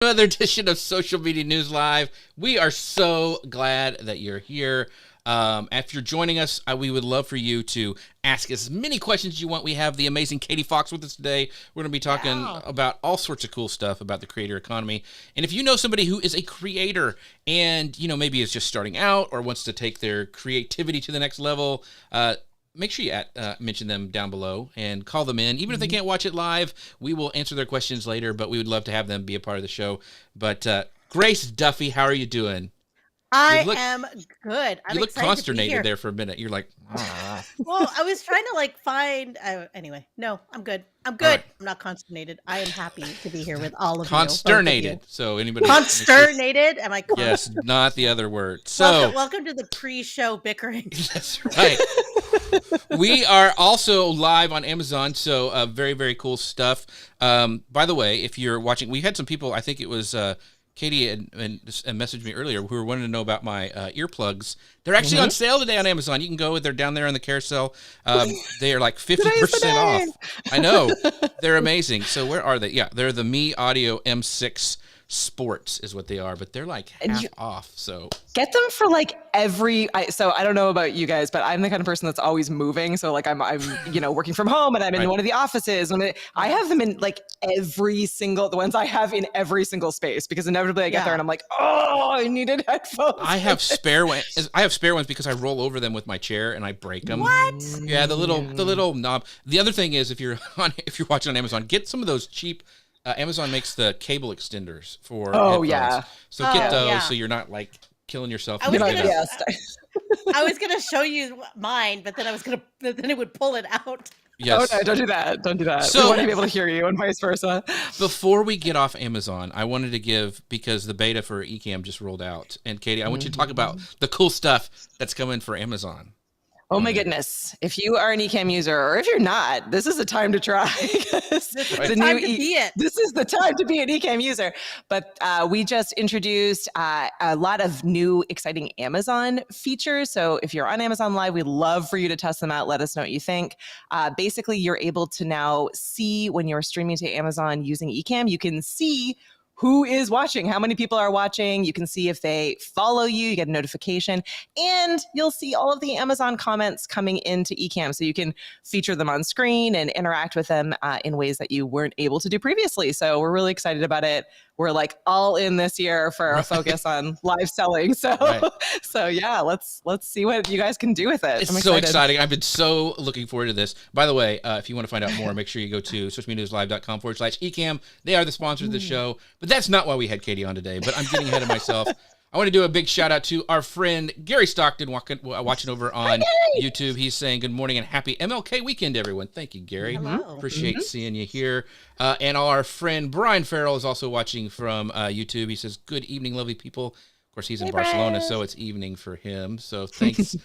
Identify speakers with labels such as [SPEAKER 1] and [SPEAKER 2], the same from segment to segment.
[SPEAKER 1] Another edition of Social Media News Live. We are so glad that you're here. If you're joining us, we would love for you to ask as many questions as you want. We have the amazing Katie Fox with us today. We're going to be talking about all sorts of cool stuff about the creator economy. And if you know somebody who is a creator and, maybe is just starting out or wants to take their creativity to the next level, make sure you mention them down below and call them in. Even if they can't watch it live, we will answer their questions later, but we would love to have them be a part of the show. But Grace Duffy, how are you doing?
[SPEAKER 2] I am good.
[SPEAKER 1] You look consternated there for a minute. You're like, ah.
[SPEAKER 2] Well, I was trying to find. Anyway, no, I'm good. I'm good. Right. I'm not consternated. I am happy to be here with all of
[SPEAKER 1] consternated.
[SPEAKER 2] You.
[SPEAKER 1] So anybody
[SPEAKER 2] consternated? Am I?
[SPEAKER 1] Yes, not the other word. So
[SPEAKER 2] welcome to the pre-show bickering.
[SPEAKER 1] That's right. We are also live on Amazon, so very, very cool stuff. By the way, if you're watching, we had some people. I think it was. Katie and messaged me earlier who were wanting to know about my earplugs. They're actually on sale today on Amazon. You can go. They're down there on the carousel. They are like 50% off. I know. They're amazing. So where are they? Yeah, they're the Me Audio M6 Sports is what they are, but they're like half off. So
[SPEAKER 3] get them for so I don't know about you guys, but I'm the kind of person that's always moving. So I'm working from home and I'm in one of the offices. And I have them in the ones I have in every single space, because inevitably I get there and I'm like, oh, I needed headphones.
[SPEAKER 1] I have spare ones. I have spare ones because I roll over them with my chair and I break them.
[SPEAKER 2] What?
[SPEAKER 1] Yeah, the little knob. The other thing is, if you're watching on Amazon, get some of those cheap. Amazon makes the cable extenders for headphones. So get those so you're not killing yourself.
[SPEAKER 2] I was gonna show you mine, but then it would pull it out.
[SPEAKER 1] Yes.
[SPEAKER 3] Oh no, don't do that. Don't do that.
[SPEAKER 1] So,
[SPEAKER 3] we want to be able to hear you and vice versa.
[SPEAKER 1] Before we get off Amazon, I wanted to give, because the beta for Ecamm just rolled out, and Katie, I want you to talk about the cool stuff that's coming for Amazon.
[SPEAKER 3] Oh my goodness. If you are an Ecamm user, or if you're not, this is the time to try.
[SPEAKER 2] This is the time to be it.
[SPEAKER 3] This is the time to be an Ecamm user. But we just introduced a lot of new exciting Amazon features. So if you're on Amazon Live, we'd love for you to test them out. Let us know what you think. Basically, you're able to now see when you're streaming to Amazon using Ecamm, you can see who is watching, how many people are watching. You can see if they follow you, you get a notification, and you'll see all of the Amazon comments coming into Ecamm. So you can feature them on screen and interact with them in ways that you weren't able to do previously. So we're really excited about it. We're all in this year for our focus on live selling. So, so yeah, let's see what you guys can do with it.
[SPEAKER 1] It's so exciting. I've been so looking forward to this. By the way, if you want to find out more, make sure you go to socialmedianewslive.com/Ecamm. They are the sponsors of the show, but that's not why we had Katie on today. But I'm getting ahead of myself. I want to do a big shout out to our friend Gary Stockton watching over on YouTube. He's saying good morning and happy MLK weekend, everyone. Thank you, Gary.
[SPEAKER 2] Hello.
[SPEAKER 1] Appreciate seeing you here. And our friend Brian Farrell is also watching from YouTube. He says, good evening, lovely people. Of course, he's in Barcelona, so it's evening for him. So thanks,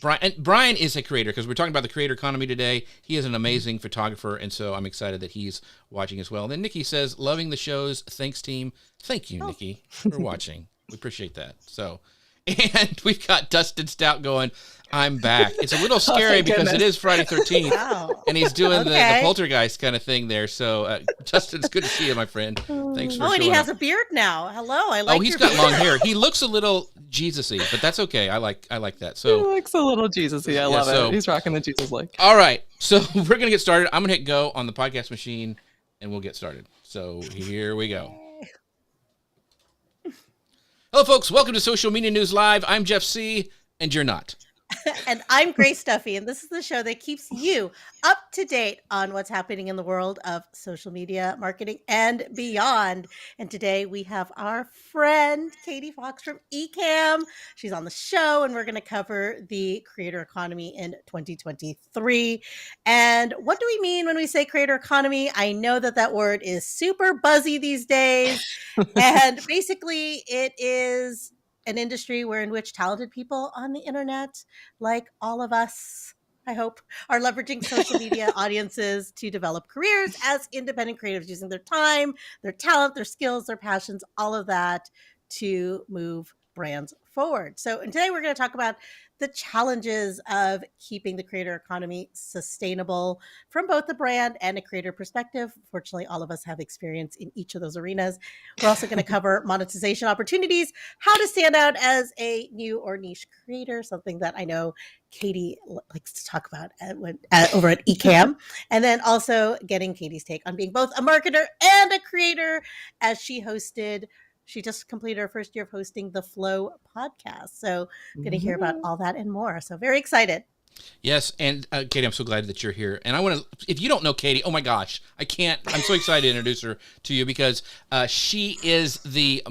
[SPEAKER 1] Brian. And Brian is a creator, because we're talking about the creator economy today. He is an amazing photographer, and so I'm excited that he's watching as well. And then Nikki says, loving the shows. Thanks, team. Thank you, Nikki, for watching. We appreciate that. So, and we've got Dustin Stout going, I'm back. It's a little scary because it is Friday 13th, and he's doing the poltergeist kind of thing there. So, Dustin, it's good to see you, my friend. Thanks for showing
[SPEAKER 2] and he has
[SPEAKER 1] up.
[SPEAKER 2] a beard now. Hello, I like.
[SPEAKER 1] Oh, he's got long hair. He looks a little Jesus-y, but that's okay. I like that. So
[SPEAKER 3] he looks a little Jesus-y. I love it. He's rocking the Jesus look.
[SPEAKER 1] All right, so we're gonna get started. I'm gonna hit go on the podcast machine, and we'll get started. So here we go. Hello, folks. Welcome to Social Media News Live. I'm Jeff C., and you're not.
[SPEAKER 2] And I'm Grace Duffy, and this is the show that keeps you up to date on what's happening in the world of social media marketing and beyond. And today we have our friend Katie Fox from Ecamm. She's on the show, and we're going to cover the creator economy in 2023. And what do we mean when we say creator economy? I know that word is super buzzy these days. And basically it is an industry in which talented people on the internet, like all of us, I hope, are leveraging social media audiences to develop careers as independent creatives, using their time, their talent, their skills, their passions, all of that to move brands forward. So, and today we're going to talk about the challenges of keeping the creator economy sustainable from both the brand and a creator perspective. Fortunately, all of us have experience in each of those arenas. We're also going to cover monetization opportunities, how to stand out as a new or niche creator, something that I know Katie likes to talk about over at Ecamm, and then also getting Katie's take on being both a marketer and a creator, as she just completed her first year of hosting the Flow podcast. So going to hear about all that and more. So very excited.
[SPEAKER 1] Yes, and Katie, I'm so glad that you're here. And I want to, if you don't know Katie, oh my gosh, I'm so excited to introduce her to you because she is the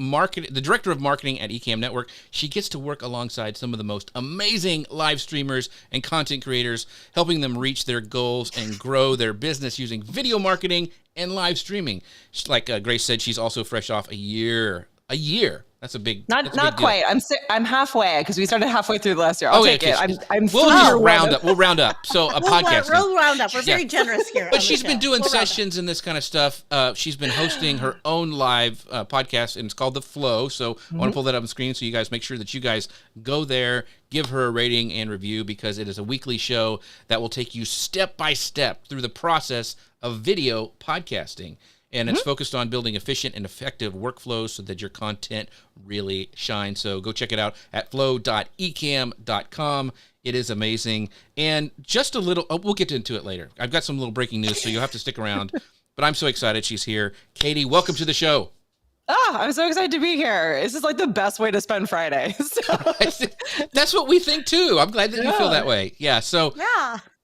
[SPEAKER 1] director of marketing at Ecamm Network. She gets to work alongside some of the most amazing live streamers and content creators, helping them reach their goals and grow their business using video marketing and live streaming. Like Grace said, she's also fresh off a year. That's a big.
[SPEAKER 3] Not
[SPEAKER 1] big
[SPEAKER 3] quite. I'm halfway because we started halfway through the last year. I'll take it.
[SPEAKER 1] We'll just round up. We'll round up. So podcast.
[SPEAKER 2] We'll round up. We're very generous here.
[SPEAKER 1] But she's been doing sessions and this kind of stuff. She's been hosting her own live podcast, and it's called The Flow. So I want to pull that up on the screen so you guys make sure that you guys go there, give her a rating and review, because it is a weekly show that will take you step by step through the process of video podcasting. And it's focused on building efficient and effective workflows so that your content really shines. So go check it out at flow.ecamm.com. It is amazing. And just a little, we'll get into it later. I've got some little breaking news, so you'll have to stick around. But I'm so excited she's here. Katie, welcome to the show.
[SPEAKER 3] I'm so excited to be here. This is like the best way to spend Friday. So.
[SPEAKER 1] That's what we think too. I'm glad that you feel that way. Yeah. So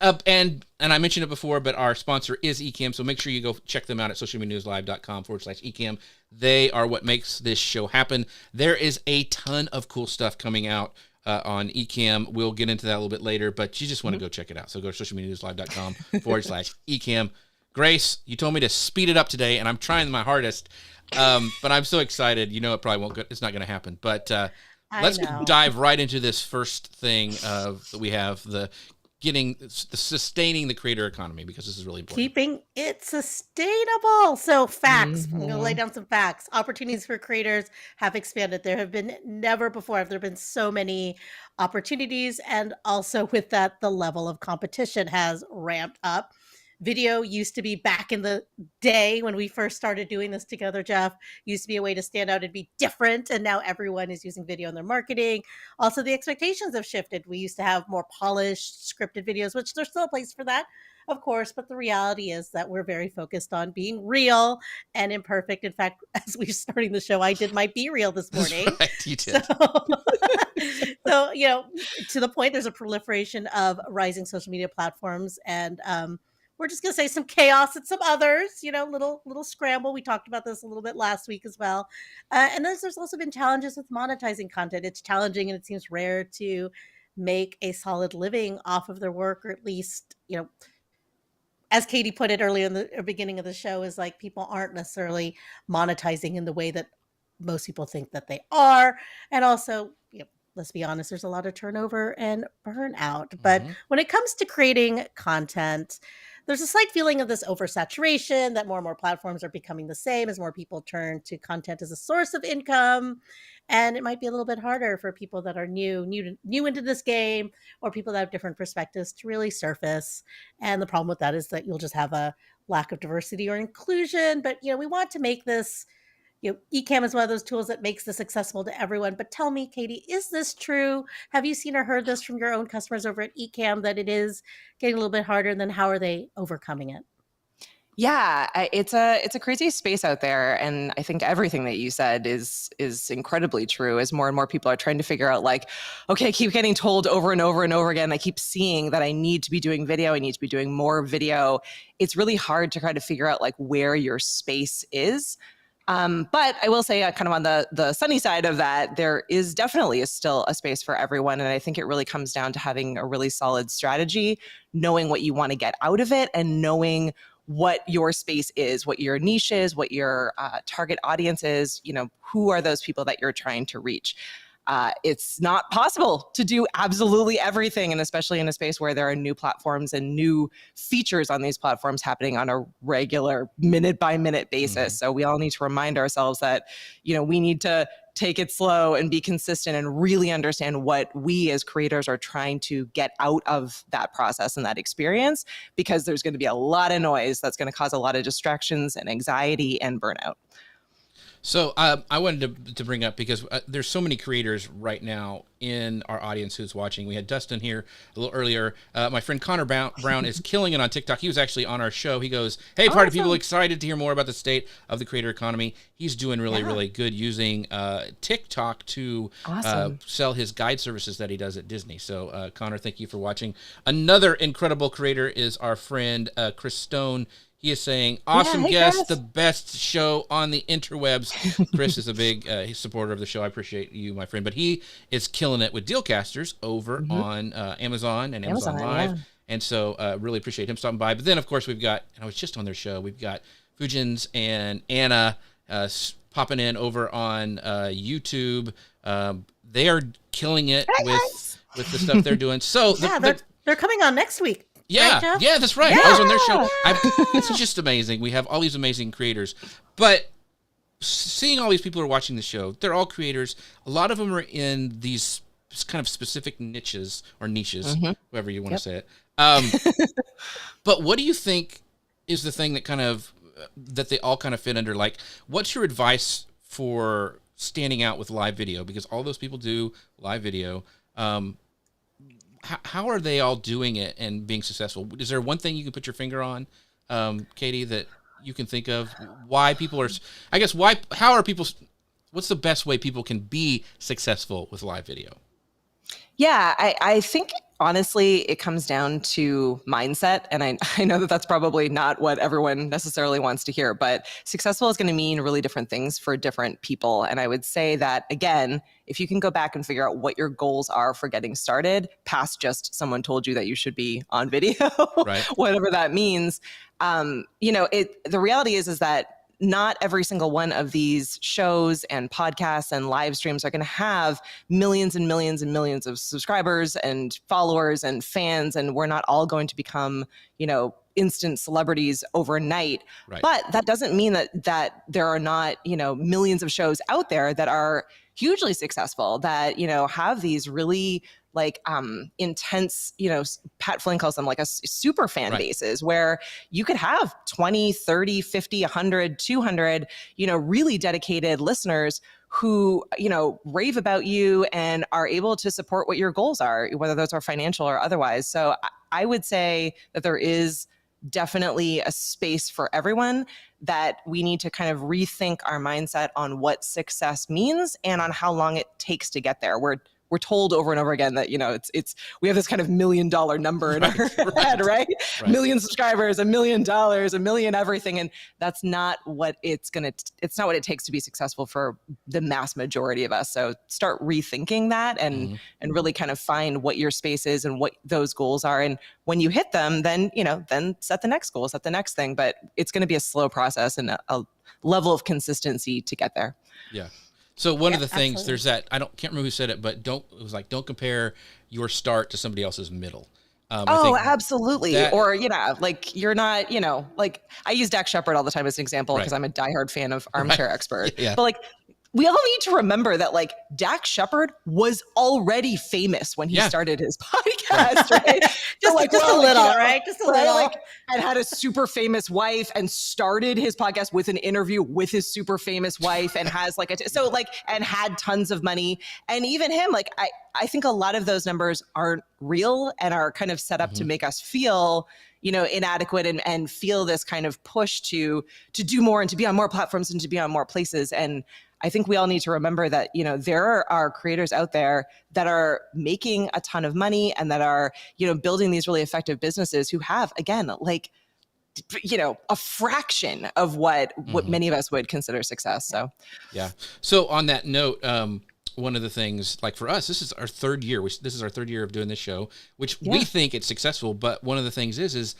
[SPEAKER 1] and I mentioned it before, but our sponsor is Ecamm. So make sure you go check them out at socialmedianewslive.com/Ecamm. They are what makes this show happen. There is a ton of cool stuff coming out on Ecamm. We'll get into that a little bit later, but you just want to go check it out. So go to socialmedianewslive.com/Ecamm. Grace, you told me to speed it up today, and I'm trying my hardest. But I'm so excited. You know, it probably won't go, it's not going to happen. But let's dive right into this first thing that we have, the sustaining the creator economy, because this is really important.
[SPEAKER 2] Keeping it sustainable. So facts. I'm going to lay down some facts. Opportunities for creators have expanded. There have been never before have there been so many opportunities, and also with that, the level of competition has ramped up. Video used to be, back in the day when we first started doing this together, Jeff, used to be a way to stand out and be different. And now everyone is using video in their marketing. Also, the expectations have shifted. We used to have more polished scripted videos, which there's still a place for that, of course. But the reality is that we're very focused on being real and imperfect. In fact, as we were starting the show, I did my Be Real this morning.
[SPEAKER 1] That's right, you did.
[SPEAKER 2] So, you know, to the point, there's a proliferation of rising social media platforms, and we're just going to say some chaos at some others, you know, little scramble. We talked about this a little bit last week as well. And then there's also been challenges with monetizing content. It's challenging, and it seems rare to make a solid living off of their work, or at least, you know, as Katie put it earlier in the beginning of the show, is like people aren't necessarily monetizing in the way that most people think that they are. And also, you know, let's be honest, there's a lot of turnover and burnout. But when it comes to creating content, there's a slight feeling of this oversaturation, that more and more platforms are becoming the same as more people turn to content as a source of income. And it might be a little bit harder for people that are new into this game, or people that have different perspectives, to really surface. And the problem with that is that you'll just have a lack of diversity or inclusion. But, you know, we want to make this, you know, Ecamm is one of those tools that makes this accessible to everyone. But tell me, Katie, is this true? Have you seen or heard this from your own customers over at Ecamm, that it is getting a little bit harder? And then how are they overcoming it?
[SPEAKER 3] Yeah, it's a crazy space out there, and I think everything that you said is incredibly true. As more and more people are trying to figure out, like, okay, I keep getting told over and over and over again, I keep seeing that I need to be doing video, I need to be doing more video. It's really hard to kind of figure out like where your space is. But I will say, kind of on the sunny side of that, there is definitely still a space for everyone. And I think it really comes down to having a really solid strategy, knowing what you want to get out of it, and knowing what your space is, what your niche is, what your target audience is, you know, who are those people that you're trying to reach. it's not possible to do absolutely everything, and especially in a space where there are new platforms and new features on these platforms happening on a regular minute by minute basis. So we all need to remind ourselves that, we need to take it slow and be consistent and really understand what we as creators are trying to get out of that process and that experience, because there's going to be a lot of noise that's going to cause a lot of distractions and anxiety and burnout.
[SPEAKER 1] So I wanted to bring up, because there's so many creators right now in our audience who's watching. We had Dustin here a little earlier. My friend Connor Brown is killing it on TikTok. He was actually on our show. He goes, "Hey, party people, excited to hear more about the state of the creator economy." He's doing really good using TikTok to sell his guide services that he does at Disney. So Connor, thank you for watching. Another incredible creator is our friend Chris Stone. He is saying, "Awesome guest, the best show on the interwebs." Chris is a big supporter of the show. I appreciate you, my friend. But he is killing it with Dealcasters over on Amazon and Amazon Live. Yeah. And so really appreciate him stopping by. But then, of course, we've got, and I was just on their show, we've got Fujins and Anna popping in over on YouTube. They are killing it with the stuff they're doing. So
[SPEAKER 2] they're coming on next week.
[SPEAKER 1] Yeah,
[SPEAKER 2] right,
[SPEAKER 1] yeah, that's right. I was on their show. It's just amazing. We have all these amazing creators. But seeing all these people who are watching the show, they're all creators. A lot of them are in these kind of specific niches, however you want to say it. But what do you think is the thing that kind of, that they all kind of fit under? Like, what's your advice for standing out with live video? Because all those people do live video. How are they all doing it and being successful? Is there one thing you can put your finger on, Katie, that you can think of? Why people are, how are people, what's the best way people can be successful with live video?
[SPEAKER 3] Yeah, I think honestly, it comes down to mindset. And I know that that's probably not what everyone necessarily wants to hear, but successful is going to mean really different things for different people. And I would say that, again, if you can go back and figure out what your goals are for getting started, past just someone told you that you should be on video, whatever that means, the reality is that not every single one of these shows and podcasts and live streams are going to have millions and millions and millions of subscribers and followers and fans. And we're not all going to become, instant celebrities overnight. Right. But that doesn't mean that there are not, millions of shows out there that are hugely successful, that, have these really intense, Pat Flynn calls them like a super fan bases, where you could have 20, 30, 50, 100, 200, really dedicated listeners who, rave about you and are able to support what your goals are, whether those are financial or otherwise. So I would say that there is definitely a space for everyone, that we need to kind of rethink our mindset on what success means and on how long it takes to get there. We're told over and over again that, we have this kind of $1 million number in our head, right? Million subscribers, $1 million, $1 million everything. And that's not what it's not what it takes to be successul for the mass majority of us. So start rethinking that and really kind of find what your space is and what those goals are. And when you hit them, then, then set the next goal, set the next thing. But it's going to be a slow process and a level of consistency to get there.
[SPEAKER 1] Yeah. So one of the things, there's that, can't remember who said it, but don't compare your start to somebody else's middle.
[SPEAKER 3] Absolutely. Or, you're not, I use Dax Shepard all the time as an example because I'm a diehard fan of Armchair Expert. But we all need to remember that Dax Shepard was already famous when he started his podcast, right?
[SPEAKER 2] just a little, right? Just a little.
[SPEAKER 3] And had a super famous wife and started his podcast with an interview with his super famous wife and has and had tons of money. And even him, I think a lot of those numbers aren't real and are kind of set up to make us feel inadequate and feel this kind of push to do more and to be on more platforms and to be on more places. And I think we all need to remember that, there are creators out there that are making a ton of money and that are, building these really effective businesses who have, again, a fraction of what many of us would consider success. So,
[SPEAKER 1] yeah. So on that note, one of the things, for us, this is our third year. This is our third year of doing this show, which we think it's successful. But one of the things is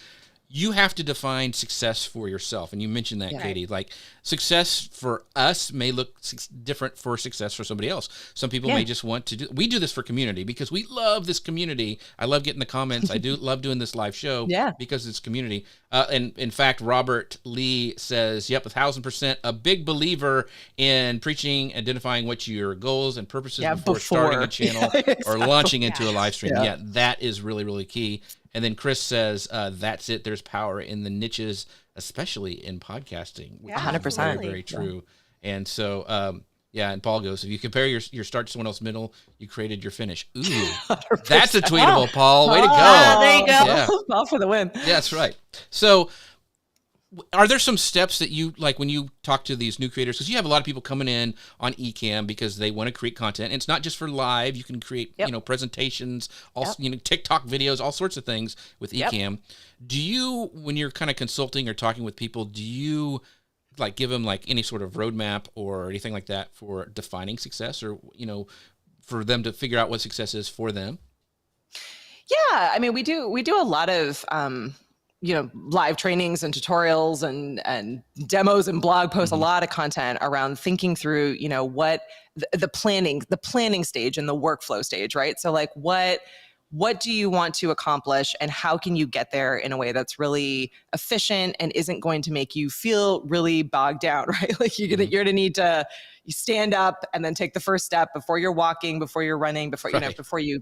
[SPEAKER 1] you have to define success for yourself. And you mentioned that,
[SPEAKER 3] Yeah.
[SPEAKER 1] Katie, like success for us may look different for success for somebody else. Some people may just want to we do this for community because we love this community. I love getting the comments. I do love doing this live show because it's community. And in fact, Robert Lee says, yep, 1,000% a big believer in preaching, identifying what your goals and purposes before starting a channel or launching into a live stream. Yeah, that is really, really key. And then Chris says, that's it. There's power in the niches, especially in podcasting, which is
[SPEAKER 3] 100%.
[SPEAKER 1] very, very true. And so, and Paul goes, if you compare your start to someone else's middle, you created your finish. Ooh, 100%. That's a tweetable, Paul. Way to go.
[SPEAKER 2] There you go.
[SPEAKER 1] Yeah.
[SPEAKER 3] Paul for the win.
[SPEAKER 1] Yeah, that's right. So are there some steps that you like when you talk to these new creators? Because you have a lot of people coming in on Ecamm because they want to create content. And it's not just for live. You can create, presentations, also, TikTok videos, all sorts of things with Ecamm. Do you, when you're kind of consulting or talking with people, do you like give them like any sort of roadmap or anything like that for defining success, or for them to figure out what success is for them?
[SPEAKER 3] Yeah, I mean, we do a lot of live trainings and tutorials and demos and blog posts, a lot of content around thinking through, what the planning stage and the workflow stage, right? So like what do you want to accomplish and how can you get there in a way that's really efficient and isn't going to make you feel really bogged down, right? Like you're gonna need to stand up and then take the first step before you're walking, before you're running, before before you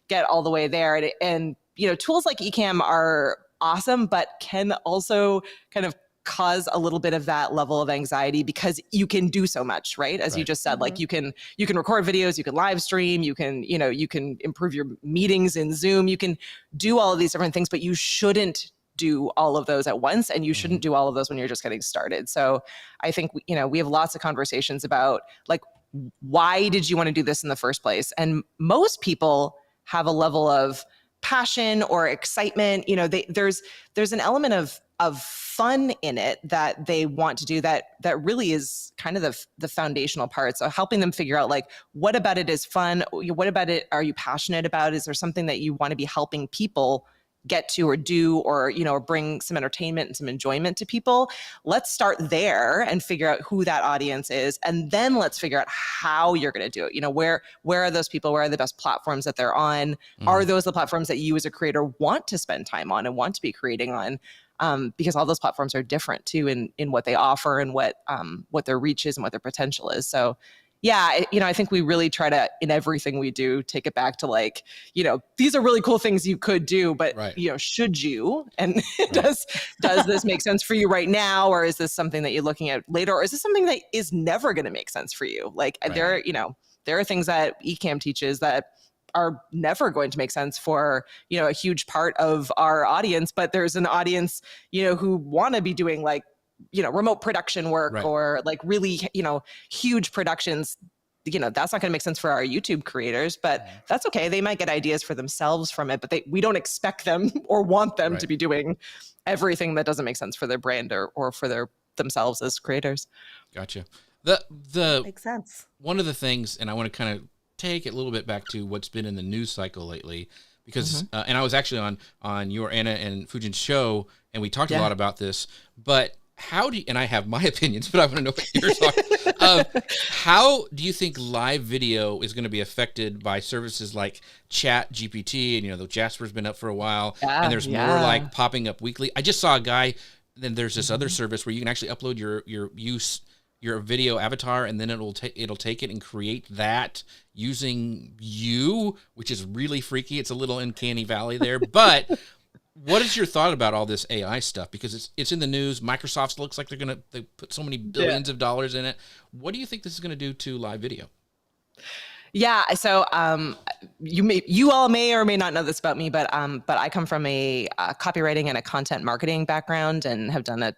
[SPEAKER 3] get all the way there. And tools like Ecamm are awesome, but can also kind of cause a little bit of that level of anxiety because you can do so much, right? As you just said, like you can record videos, you can live stream, you can improve your meetings in Zoom, you can do all of these different things, but you shouldn't do all of those at once, and you shouldn't do all of those when you're just getting started. So I think we have lots of conversations about like, why did you want to do this in the first place? And most people have a level of passion or excitement. There's an element of fun in it that they want to do that really is kind of the foundational part. So helping them figure out like, what about it is fun? What about it are you passionate about? Is there something that you want to be helping people get to or do, or bring some entertainment and some enjoyment to people? Let's start there and figure out who that audience is, and then let's figure out how you're going to do it. Where are those people? Where are the best platforms that they're on? Are those the platforms that you as a creator want to spend time on and want to be creating on? Because all those platforms are different too in what they offer and what their reach is and what their potential is. So yeah, I think we really try to, in everything we do, take it back to like, these are really cool things you could do, but should you? And does this make sense for you right now? Or is this something that you're looking at later? Or is this something that is never going to make sense for you? Like there are things that Ecamm teaches that are never going to make sense for, a huge part of our audience, but there's an audience, who want to be doing like, remote production work or like really, huge productions. That's not going to make sense for our YouTube creators, but that's okay. They might get ideas for themselves from it, but we don't expect them or want them to be doing everything that doesn't make sense for their brand or for themselves as creators.
[SPEAKER 1] Gotcha. The
[SPEAKER 2] Makes sense.
[SPEAKER 1] One of the things, and I want to kind of take it a little bit back to what's been in the news cycle lately, because and I was actually on your Anna and Fujin's show, and we talked a lot about this. But how do you, and I have my opinions, but I want to know what yours are. How do you think live video is going to be affected by services like Chat GPT? And the Jasper's been up for a while, and there's more like popping up weekly. I just saw a guy. Then there's this other service where you can actually upload your video avatar, and then it'll take it and create that using you, which is really freaky. It's a little uncanny valley there. But what is your thought about all this AI stuff? Because it's in the news. Microsoft looks like they put so many billions of dollars in it. What do you think this is going to do to live video?
[SPEAKER 3] Yeah. So you all may or may not know this about me, but I come from a copywriting and a content marketing background and have done a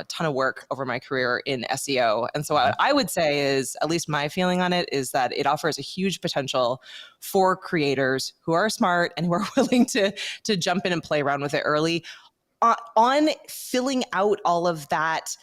[SPEAKER 3] ton of work over my career in SEO. And so what I would say is, at least my feeling on it, is that it offers a huge potential for creators who are smart and who are willing to jump in and play around with it early on filling out all of that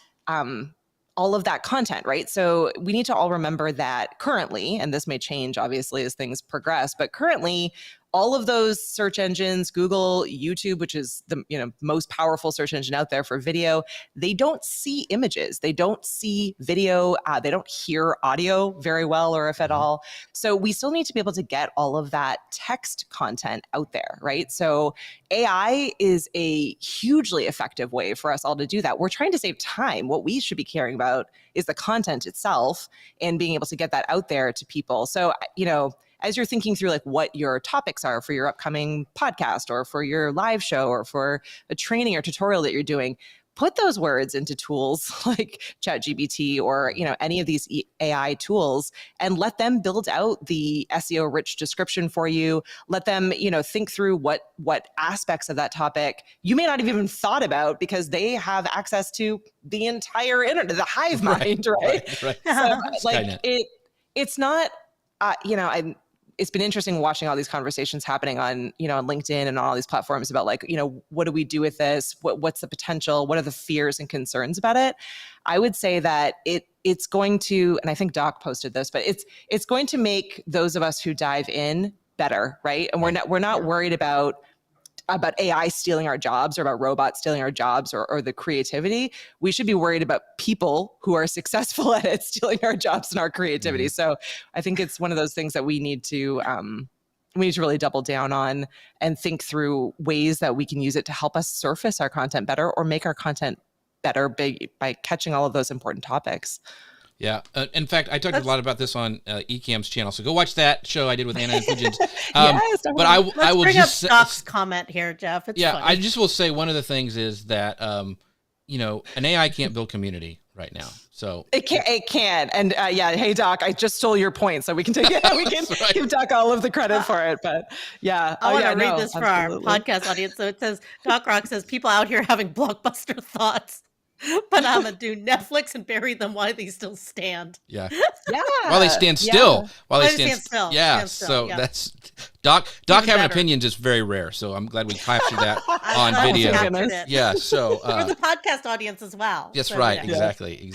[SPEAKER 3] content, right? So we need to all remember that currently, and this may change obviously as things progress, but currently all of those search engines, Google, YouTube, which is the most powerful search engine out there for video, they don't see images, they don't see video, they don't hear audio very well, or if at all. So we still need to be able to get all of that text content out there, right? So AI is a hugely effective way for us all to do that. We're trying to save time. What we should be caring about is the content itself and being able to get that out there to people. So, as you're thinking through like what your topics are for your upcoming podcast or for your live show or for a training or tutorial that you're doing, put those words into tools like ChatGPT or any of these AI tools, and let them build out the SEO rich description for you. Let them think through what aspects of that topic you may not have even thought about, because they have access to the entire internet, the hive mind, right?
[SPEAKER 1] Right.
[SPEAKER 3] So like it's not it's been interesting watching all these conversations happening on, on LinkedIn and all these platforms about like, what do we do with this? What's the potential? What are the fears and concerns about it? I would say that it's going to, and I think Doc posted this, but it's going to make those of us who dive in better, right? And we're not worried about AI stealing our jobs or about robots stealing our jobs or the creativity. We should be worried about people who are successful at it stealing our jobs and our creativity. So I think it's one of those things that we need to really double down on and think through ways that we can use it to help us surface our content better or make our content better by catching all of those important topics.
[SPEAKER 1] Yeah. In fact, I talked a lot about this on Ecamm's channel, so go watch that show I did with Anna and Pigeons.
[SPEAKER 3] Yes,
[SPEAKER 1] but I will
[SPEAKER 2] bring
[SPEAKER 1] just
[SPEAKER 2] up Doc's comment here, Jeff. It's funny.
[SPEAKER 1] I just will say one of the things is that an AI can't build community right now. So
[SPEAKER 3] it can. And hey Doc, I just stole your point, so we can take it. We can give Doc all of the credit for it. But yeah,
[SPEAKER 2] I want to read this for our podcast audience. So it says, Doc Rock says, people out here having blockbuster thoughts. But I'm gonna do Netflix and bury them while they still stand.
[SPEAKER 1] Yeah. While they stand still. While they stand still. Yeah. So that's Doc having opinions is very rare. So I'm glad we captured that on video. Yeah. So
[SPEAKER 2] for the podcast audience as well.
[SPEAKER 1] That's so, right. Exactly.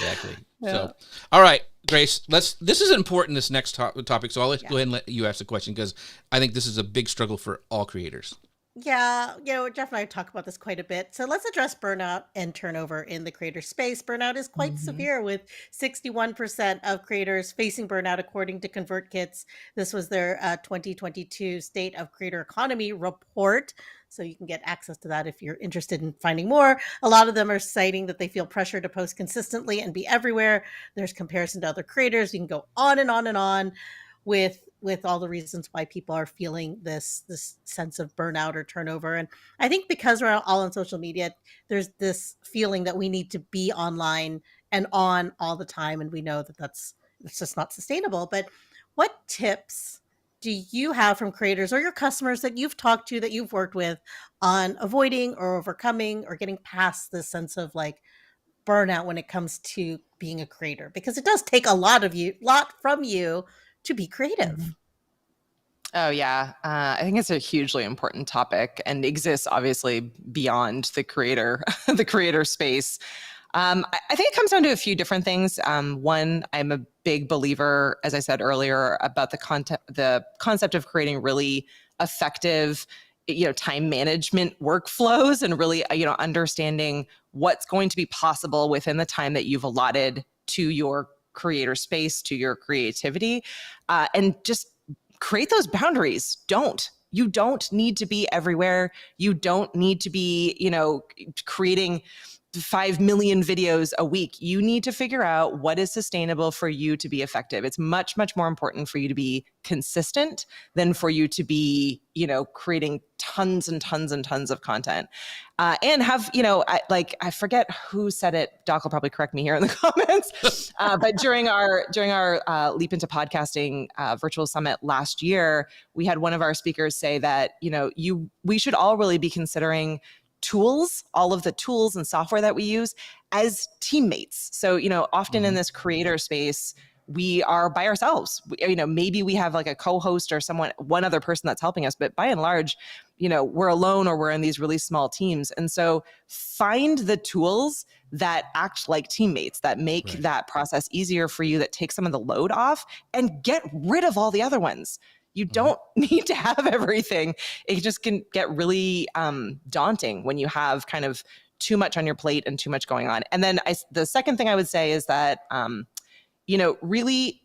[SPEAKER 1] Yeah. So, all right, Grace. This is important. This next topic. So I'll go ahead and let you ask the question, because I think this is a big struggle for all creators.
[SPEAKER 2] Yeah, Jeff and I talk about this quite a bit. So let's address burnout and turnover in the creator space. Burnout is quite severe, with 61% of creators facing burnout, according to ConvertKits. This was their 2022 State of Creator Economy report. So you can get access to that if you're interested in finding more. A lot of them are citing that they feel pressure to post consistently and be everywhere. There's comparison to other creators. You can go on and on and on with all the reasons why people are feeling this sense of burnout or turnover. And I think because we're all on social media, there's this feeling that we need to be online and on all the time. And we know that it's just not sustainable. But what tips do you have from creators or your customers that you've talked to, that you've worked with, on avoiding or overcoming or getting past this sense of like burnout when it comes to being a creator? Because it does take a lot from you to be creative.
[SPEAKER 3] Oh yeah, I think it's a hugely important topic and exists obviously beyond the creator space. I think it comes down to a few different things. One, I'm a big believer, as I said earlier, about the concept of creating really effective, time management workflows, and really, understanding what's going to be possible within the time that you've allotted to your creator space, to your creativity, and just create those boundaries. You don't need to be everywhere. You don't need to be, creating 5 million videos a week. You need to figure out what is sustainable for you to be effective. It's much, much more important for you to be consistent than for you to be, creating tons and tons and tons of content. And have, I forget who said it. Doc will probably correct me here in the comments. But during our Leap into Podcasting virtual summit last year, we had one of our speakers say that, we should all really be considering all of the tools and software that we use as teammates. So, often in this creator space, we are by ourselves. Maybe we have like a co-host or one other person that's helping us, but by and large, we're alone or we're in these really small teams. And so find the tools that act like teammates, that make that process easier for you, that take some of the load off, and get rid of all the other ones. You don't need to have everything. It just can get really daunting when you have kind of too much on your plate and too much going on. And then the second thing I would say is that, really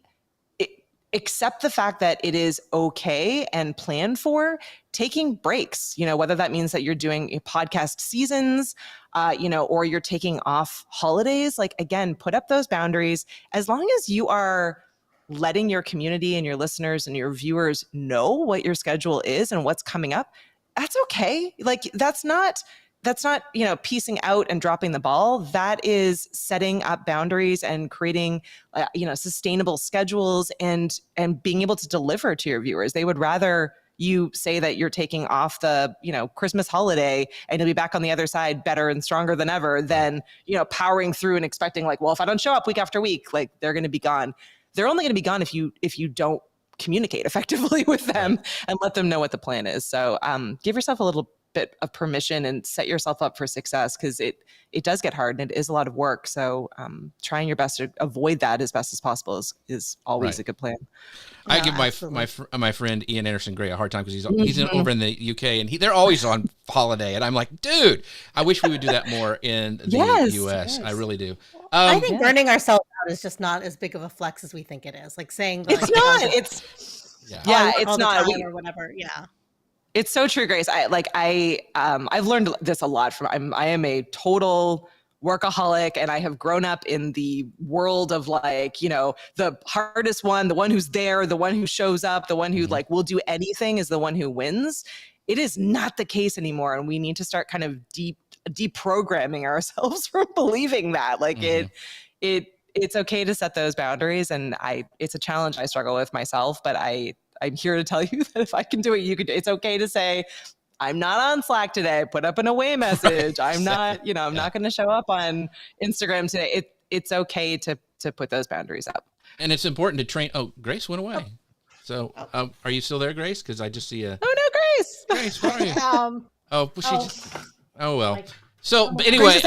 [SPEAKER 3] accept the fact that it is okay and plan for taking breaks, whether that means that you're doing podcast seasons, or you're taking off holidays. Like, again, put up those boundaries. As long as you are letting your community and your listeners and your viewers know what your schedule is and what's coming up, that's okay. Like, that's not piecing out and dropping the ball. That is setting up boundaries and creating sustainable schedules and being able to deliver to your viewers. They would rather you say that you're taking off the Christmas holiday and you'll be back on the other side better and stronger than ever than powering through and expecting, like, well, if I don't show up week after week, like, they're going to be gone. They're only going to be gone if you don't communicate effectively with them and let them know what the plan is. So give yourself a little bit of permission and set yourself up for success, because it does get hard and it is a lot of work. So trying your best to avoid that as best as possible is always a good plan.
[SPEAKER 1] I give my friend Ian Anderson Gray a hard time because he's over in the UK and they're always on holiday, and I'm like, dude, I wish we would do that more in the US. Yes. I really do.
[SPEAKER 2] I think burning ourselves out is just not as big of a flex as we think it is. Like saying
[SPEAKER 3] it's not. It's not.
[SPEAKER 2] Or whatever. Yeah.
[SPEAKER 3] It's so true, Grace. I've learned this a lot from. I am a total workaholic, and I have grown up in the world of the hardest one, the one who's there, the one who shows up, the one who will do anything is the one who wins. It is not the case anymore, and we need to start kind of deprogramming ourselves from believing that. It's okay to set those boundaries, and it's a challenge I struggle with myself, but I'm here to tell you that if I can do it, you can do it. It's okay to say, I'm not on Slack today. Put up an away message. I'm not, I'm not going to show up on Instagram today. It's okay to put those boundaries up.
[SPEAKER 1] And it's important to train. Oh, Grace went away. So are you still there, Grace? Because I just see a.
[SPEAKER 3] Oh, no, Grace.
[SPEAKER 1] Grace, where are you? Oh, well. So, but anyway,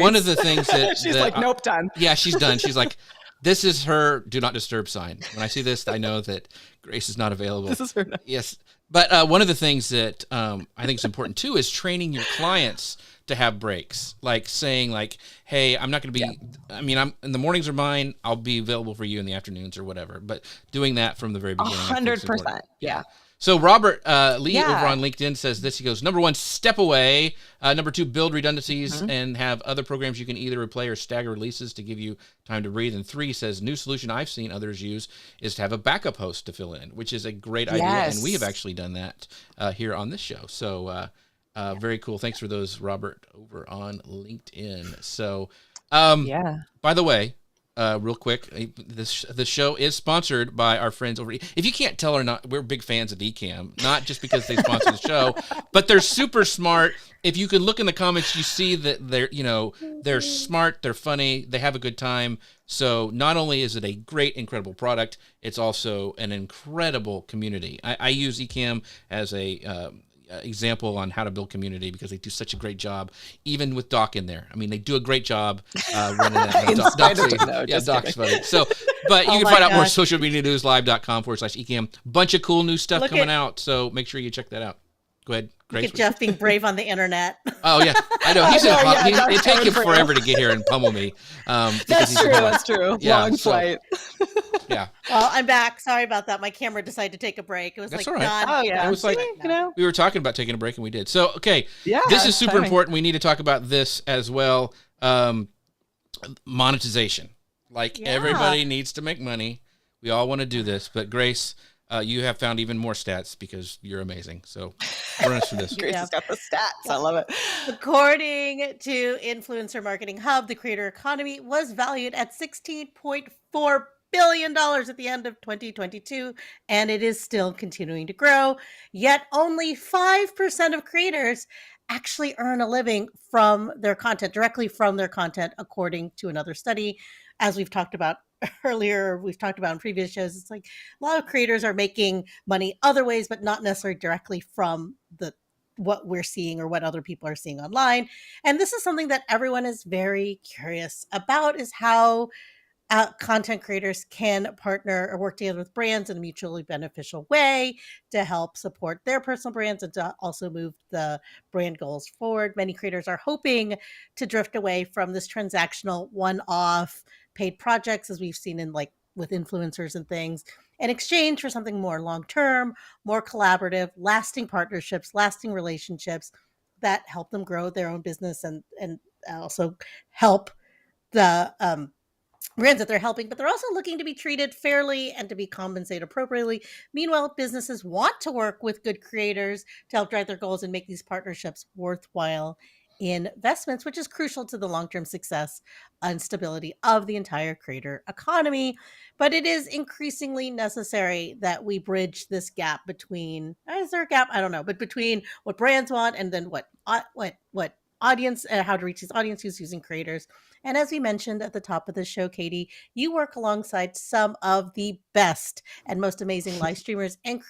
[SPEAKER 1] one of the things that
[SPEAKER 3] she's nope, done.
[SPEAKER 1] Yeah, she's done. She's like, this is her do not disturb sign. When I see this, I know that Grace is not available.
[SPEAKER 3] This is her.
[SPEAKER 1] Yes. But one of the things that I think is important too is training your clients to have breaks, like saying hey, I'm not going to be, I'm in the mornings are mine. I'll be available for you in the afternoons or whatever. But doing that from the very beginning.
[SPEAKER 3] 100%. Yeah.
[SPEAKER 1] So Robert Lee over on LinkedIn says this. He goes, number 1, step away. Number 2, build redundancies and have other programs you can either replay or stagger releases to give you time to breathe. And 3 says, new solution I've seen others use is to have a backup host to fill in, which is a great idea. And we have actually done that here on this show. So very cool. Thanks for those, Robert, over on LinkedIn. So by the way, real quick, the show is sponsored by our friends over. If you can't tell or not, we're big fans of Ecamm, not just because they sponsor the show, but they're super smart. If you can look in the comments, you see that they're smart, they're funny, they have a good time. So not only is it a great, incredible product, it's also an incredible community. I use Ecamm as a example on how to build community because they do such a great job, even with Doc in there. I mean, they do a great job running that. Doc's funny. So, but you can find out more at socialmedianewslive.com/Ecamm. Bunch of cool new stuff coming out. So make sure you check that out. Go ahead, Grace.
[SPEAKER 2] Look at Jeff being brave on the internet.
[SPEAKER 1] Oh yeah, I know. It takes him forever to get here and pummel me.
[SPEAKER 3] That's true. Yeah, long flight.
[SPEAKER 1] Yeah.
[SPEAKER 2] Well, I'm back. Sorry about that. My camera decided to take a break. It was
[SPEAKER 1] That's
[SPEAKER 2] like,
[SPEAKER 1] all right.
[SPEAKER 2] God.
[SPEAKER 3] Oh yeah.
[SPEAKER 1] It was like we were talking about taking a break and we did. So okay, this is super important. We need to talk about this as well. Monetization. Everybody needs to make money. We all want to do this, but Grace, you have found even more stats because you're amazing. So run us through this.
[SPEAKER 3] Grace has got the stats. I love it.
[SPEAKER 2] According to Influencer Marketing Hub, the creator economy was valued at $16.4 billion at the end of 2022, and it is still continuing to grow. Yet only 5% of creators actually earn a living from their content, directly from their content, according to another study. As we've talked about earlier, we've talked about in previous shows, it's like a lot of creators are making money other ways, but not necessarily directly from what we're seeing or what other people are seeing online. And this is something that everyone is very curious about, is how content creators can partner or work together with brands in a mutually beneficial way to help support their personal brands and to also move the brand goals forward. Many creators are hoping to drift away from this transactional one-off paid projects, as we've seen in like with influencers and things, in exchange for something more long-term, more collaborative, lasting partnerships, lasting relationships that help them grow their own business and also help the brands that they're helping, but they're also looking to be treated fairly and to be compensated appropriately. Meanwhile, businesses want to work with good creators to help drive their goals and make these partnerships worthwhile investments, which is crucial to the long-term success and stability of the entire creator economy. But it is increasingly necessary that we bridge this gap between, is there a gap? I don't know, but between what brands want and then what audience, how to reach these audiences using creators. And as we mentioned at the top of the show, Katie, you work alongside some of the best and most amazing live streamers and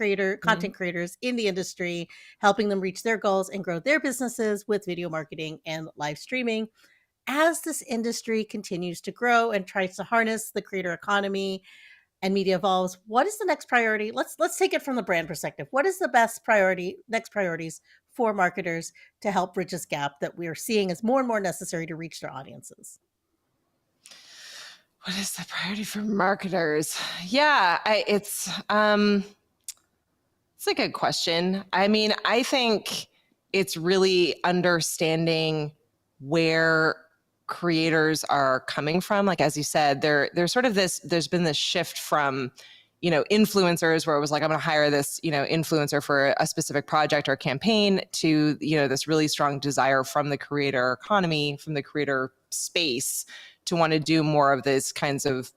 [SPEAKER 2] content creators in the industry, helping them reach their goals and grow their businesses with video marketing and live streaming. As this industry continues to grow and tries to harness the creator economy and media evolves, what is the next priority? Let's take it from the brand perspective. What is the next priorities for marketers to help bridge this gap that we are seeing as more and more necessary to reach their audiences?
[SPEAKER 3] What is the priority for marketers? Yeah, it's a good question. I mean, I think it's really understanding where creators are coming from. Like, as you said, there's sort of there's been this shift from, influencers where it was like, I'm going to hire this, influencer for a specific project or campaign to, this really strong desire from the creator economy, from the creator space to want to do more of these kinds of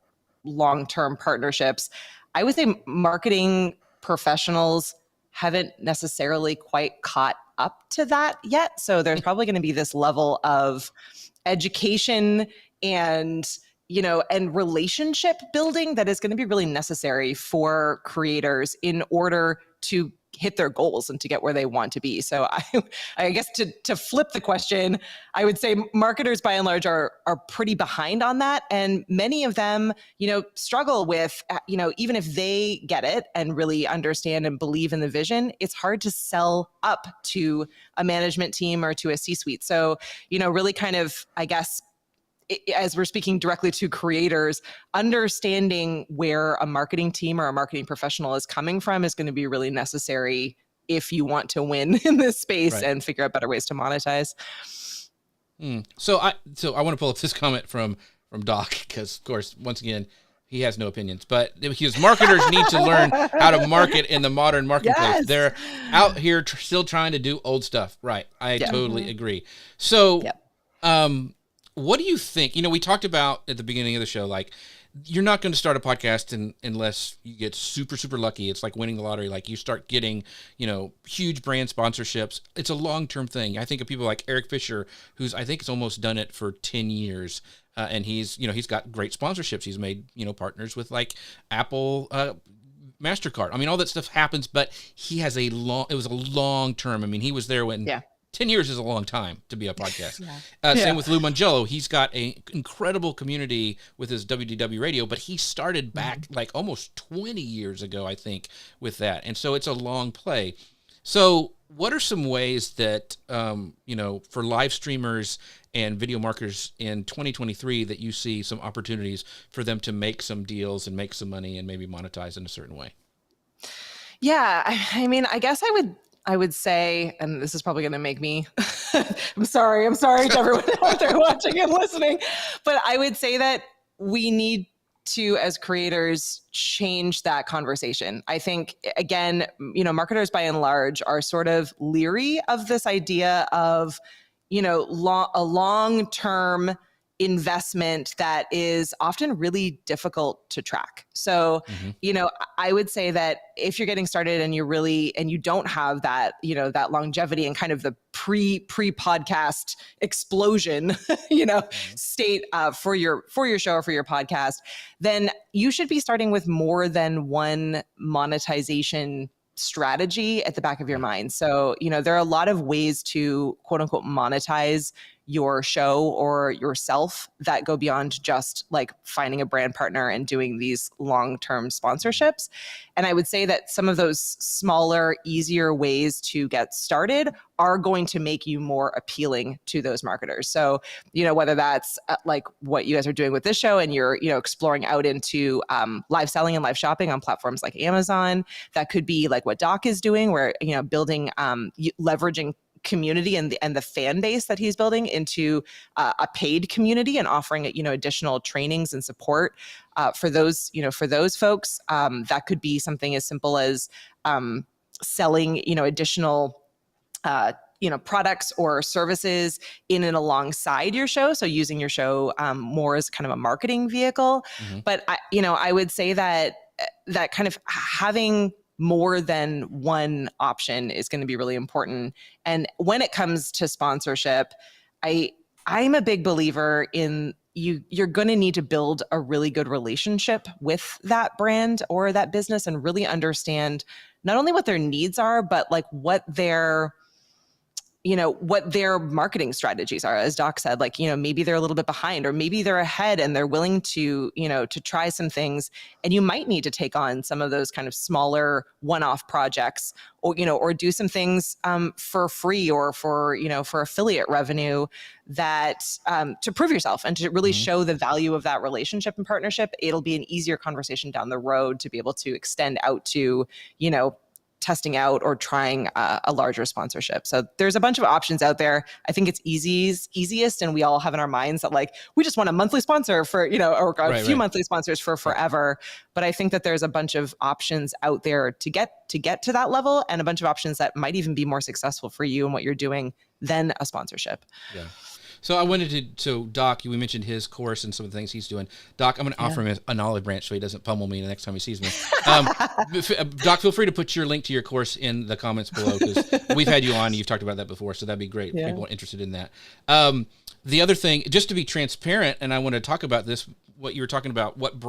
[SPEAKER 3] long-term partnerships. I would say marketing professionals haven't necessarily quite caught up to that yet. So there's probably going to be this level of education and relationship building that is going to be really necessary for creators in order to hit their goals and to get where they want to be. So I guess to flip the question, I would say marketers by and large are pretty behind on that. And many of them, struggle with, even if they get it and really understand and believe in the vision, it's hard to sell up to a management team or to a C-suite. So, really kind of, I guess, as we're speaking directly to creators, understanding where a marketing team or a marketing professional is coming from is going to be really necessary if you want to win in this space and figure out better ways to monetize.
[SPEAKER 1] So I want to pull up this comment from Doc because, of course, once again, he has no opinions. But because marketers need to learn how to market in the modern marketplace. Yes. They're out here still trying to do old stuff. Right. I totally agree. So, what do you think? We talked about at the beginning of the show, like, you're not going to start a podcast unless you get super, super lucky. It's like winning the lottery. Like, you start getting, huge brand sponsorships. It's a long-term thing. I think of people like Eric Fisher, I think has almost done it for 10 years. And he's got great sponsorships. He's made, partners with like Apple, MasterCard. I mean, all that stuff happens, but he has it was a long term. I mean, he was there when 10 years is a long time to be a podcast. Same with Lou Mangello. He's got an incredible community with his WDW radio, but he started back like almost 20 years ago, I think, with that. And so it's a long play. So what are some ways that, for live streamers and video marketers in 2023 that you see some opportunities for them to make some deals and make some money and maybe monetize in a certain way?
[SPEAKER 3] Yeah, I mean, I guess I would say, and this is probably going to make me, I'm sorry to everyone out there watching and listening, but I would say that we need to, as creators, change that conversation. I think, again, marketers by and large are sort of leery of this idea of, a long-term investment that is often really difficult to track. So, I would say that if you're getting started and you don't have that, that longevity and kind of the pre-podcast explosion, state for your show or for your podcast, then you should be starting with more than one monetization strategy at the back of your mind. So, there are a lot of ways to quote unquote monetize your show or yourself that go beyond just like finding a brand partner and doing these long-term sponsorships. And I would say that some of those smaller, easier ways to get started are going to make you more appealing to those marketers. So, whether that's like what you guys are doing with this show and you're, exploring out into live selling and live shopping on platforms like Amazon, that could be like what Doc is doing, where, building, leveraging community and the fan base that he's building into a paid community and offering additional trainings and support for those folks. That could be something as simple as selling additional products or services in and alongside your show. So using your show more as kind of a marketing vehicle. Mm-hmm. But I would say that kind of having more than one option is going to be really important. And when it comes to sponsorship, I'm a big believer in you're going to need to build a really good relationship with that brand or that business and really understand not only what their needs are, but like what their marketing strategies are. As Doc said, like, maybe they're a little bit behind, or maybe they're ahead and they're willing to, to try some things. And you might need to take on some of those kind of smaller one-off projects, or do some things for free or for affiliate revenue that to prove yourself and to really mm-hmm. show the value of that relationship and partnership. It'll be an easier conversation down the road to be able to extend out to, testing out or trying a larger sponsorship. So there's a bunch of options out there. I think it's easiest, and we all have in our minds that like we just want a monthly sponsor for or a few monthly sponsors for forever. But I think that there's a bunch of options out there to get to that level, and a bunch of options that might even be more successful for you and what you're doing than a sponsorship.
[SPEAKER 1] Yeah. So I wanted to, Doc, we mentioned his course and some of the things he's doing. Doc, I'm going to offer him an olive branch so he doesn't pummel me the next time he sees me. Doc, feel free to put your link to your course in the comments below, because we've had you on and you've talked about that before, so that'd be great if people are interested in that. The other thing, just to be transparent, and I want to talk about this, what you were talking about, what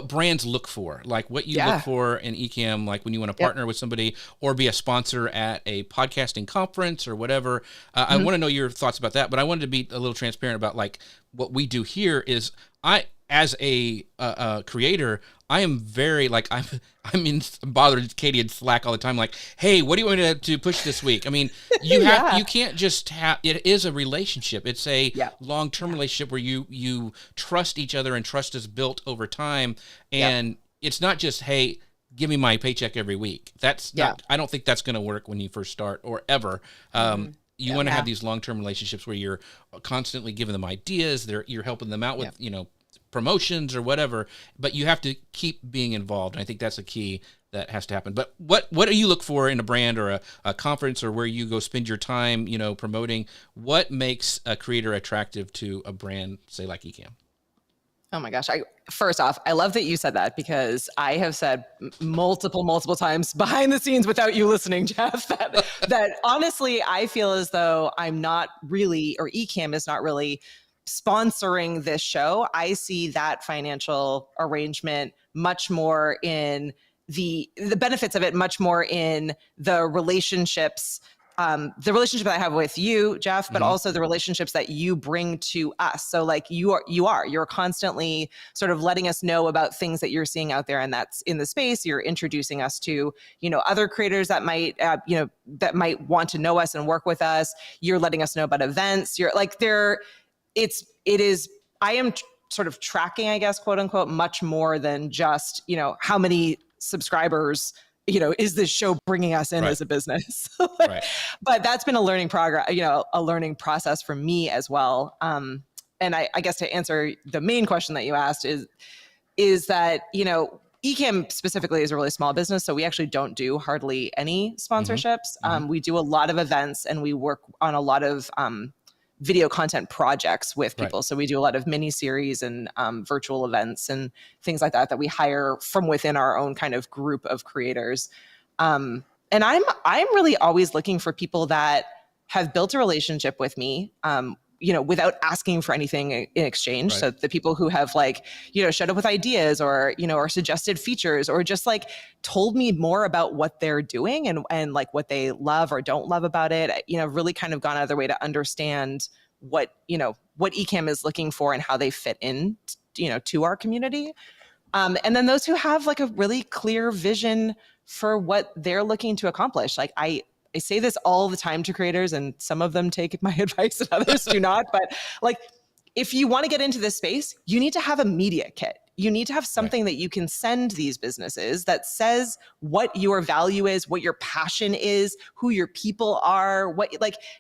[SPEAKER 1] brands look for, like what you look for in Ecamm, like when you want to partner with somebody or be a sponsor at a podcasting conference or whatever. Mm-hmm. I want to know your thoughts about that, but I wanted to be a little transparent about like what we do here is as a creator, I am very like I'm bothered Katie in Slack all the time. Like, hey, what do you want to push this week? I mean, you can't just have. It is a relationship. It's a long-term relationship where you trust each other, and trust is built over time. And it's not just, hey, give me my paycheck every week. That's not. I don't think that's going to work when you first start or ever. You want to have these long-term relationships where you're constantly giving them ideas. You're helping them out with promotions or whatever, but you have to keep being involved. And I think that's a key that has to happen. But what do you look for in a brand or a conference, or where you go spend your time, promoting? What makes a creator attractive to a brand, say like Ecamm?
[SPEAKER 3] Oh my gosh. First off, I love that you said that, because I have said multiple times behind the scenes without you listening, Jeff, that honestly, I feel as though I'm not really, or Ecamm is not really sponsoring this show. I see that financial arrangement much more in the benefits of it, much more in the relationships, the relationship that I have with you, Jeff, but also the relationships that you bring to us. So like you're constantly sort of letting us know about things that you're seeing out there, and that's in the space. You're introducing us to, other creators that might, that might want to know us and work with us. You're letting us know about events. You're like I am sort of tracking, I guess, quote unquote, much more than just, how many subscribers, is this show bringing us in as a business? But that's been a learning process for me as well. And I guess to answer the main question that you asked is that, Ecamm specifically is a really small business, so we actually don't do hardly any sponsorships. We do a lot of events, and we work on a lot of video content projects with people. So we do a lot of mini series and virtual events and things like that we hire from within our own kind of group of creators. And I'm really always looking for people that have built a relationship with me, without asking for anything in exchange. So the people who have showed up with ideas or suggested features, or just like told me more about what they're doing and like what they love or don't love about it, really kind of gone out of their way to understand what Ecamm is looking for and how they fit in, to our community. And then those who have like a really clear vision for what they're looking to accomplish. Like I say this all the time to creators, and some of them take my advice and others do not. But like, if you want to get into this space, you need to have a media kit. You need to have something that you can send these businesses that says what your value is, what your passion is, who your people are,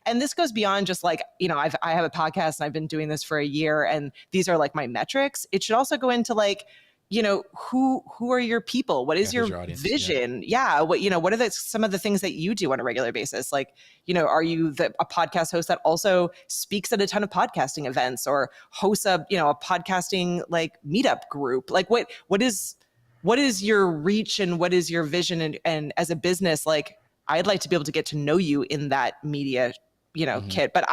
[SPEAKER 3] and this goes beyond just like, I have a podcast and I've been doing this for a year and these are like my metrics. It should also go into like, who are your people? What is your vision? Yeah. What are some of the things that you do on a regular basis? Like, are you a podcast host that also speaks at a ton of podcasting events or hosts a podcasting like meetup group? Like what is your reach and what is your vision? And as a business, like I'd like to be able to get to know you in that media, kit, but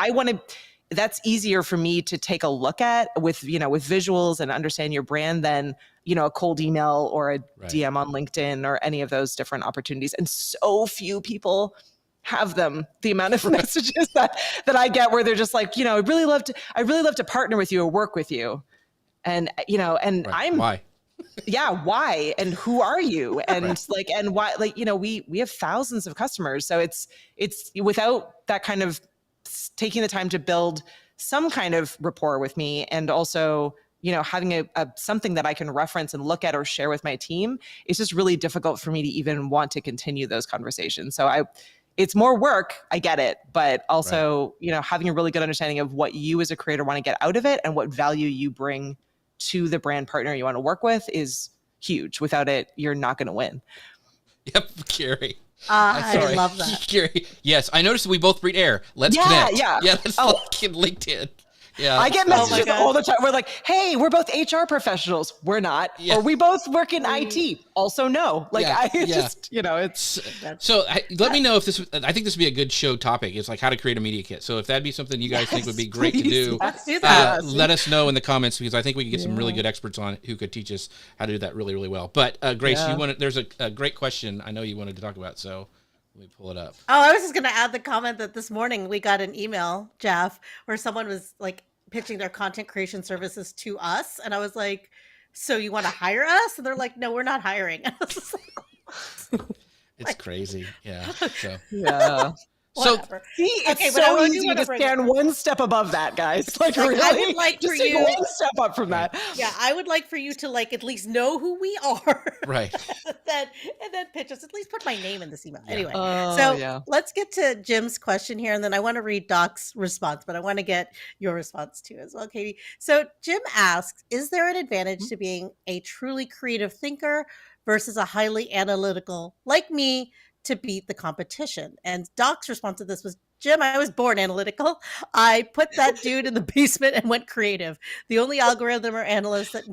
[SPEAKER 3] that's easier for me to take a look at with visuals and understand your brand than, a cold email or a DM on LinkedIn or any of those different opportunities. And so few people have them. The amount of messages that I get where they're just like, I'd really love to partner with you or work with you. And, I'm
[SPEAKER 1] why?
[SPEAKER 3] Yeah. Why? And who are you? And and why, we have thousands of customers. So it's without that kind of taking the time to build some kind of rapport with me and also, having a something that I can reference and look at or share with my team, it's just really difficult for me to even want to continue those conversations. So it's more work, I get it, but also, having a really good understanding of what you as a creator want to get out of it and what value you bring to the brand partner you want to work with is huge. Without it, you're not going to win.
[SPEAKER 1] Yep, Carrie.
[SPEAKER 2] I love that.
[SPEAKER 1] Carrie, yes, I noticed we both breathe air. Let's connect.
[SPEAKER 3] Yeah.
[SPEAKER 1] Let's get LinkedIn. Yeah,
[SPEAKER 3] I get messages all the time. We're like, hey, we're both HR professionals. We're not. Yeah. Or we both work in IT. Also, no. Like, it's.
[SPEAKER 1] So let me know if I think this would be a good show topic. It's like how to create a media kit. So if that'd be something you guys think would be great to do,
[SPEAKER 2] let's do that.
[SPEAKER 1] Let us know in the comments because I think we could get some really good experts on it who could teach us how to do that really, really well. But Grace, there's a great question I know you wanted to talk about. So let me pull it up.
[SPEAKER 2] Oh, I was just going to add the comment that this morning we got an email, Jeff, where someone was like pitching their content creation services to us. And I was like, so you want to hire us? And they're like, no, we're not hiring. I was just like,
[SPEAKER 1] it's crazy. Yeah. So.
[SPEAKER 3] Yeah.
[SPEAKER 2] Whatever.
[SPEAKER 3] See, it's so easy to stand one step above that, guys. Like really,
[SPEAKER 2] I would like
[SPEAKER 3] just
[SPEAKER 2] for
[SPEAKER 3] take
[SPEAKER 2] you
[SPEAKER 3] one step up from that.
[SPEAKER 2] Yeah, I would like for you to like at least know who we are,
[SPEAKER 1] right?
[SPEAKER 2] and then pitch us. At least put my name in this email. Yeah. Anyway, let's get to Jim's question here, and then I want to read Doc's response, but I want to get your response too as well, Katie. So Jim asks, "Is there an advantage to being a truly creative thinker versus a highly analytical like me?" to beat the competition? And Doc's response to this was, Jim, I was born analytical. I put that dude in the basement and went creative. The only algorithm or analysts that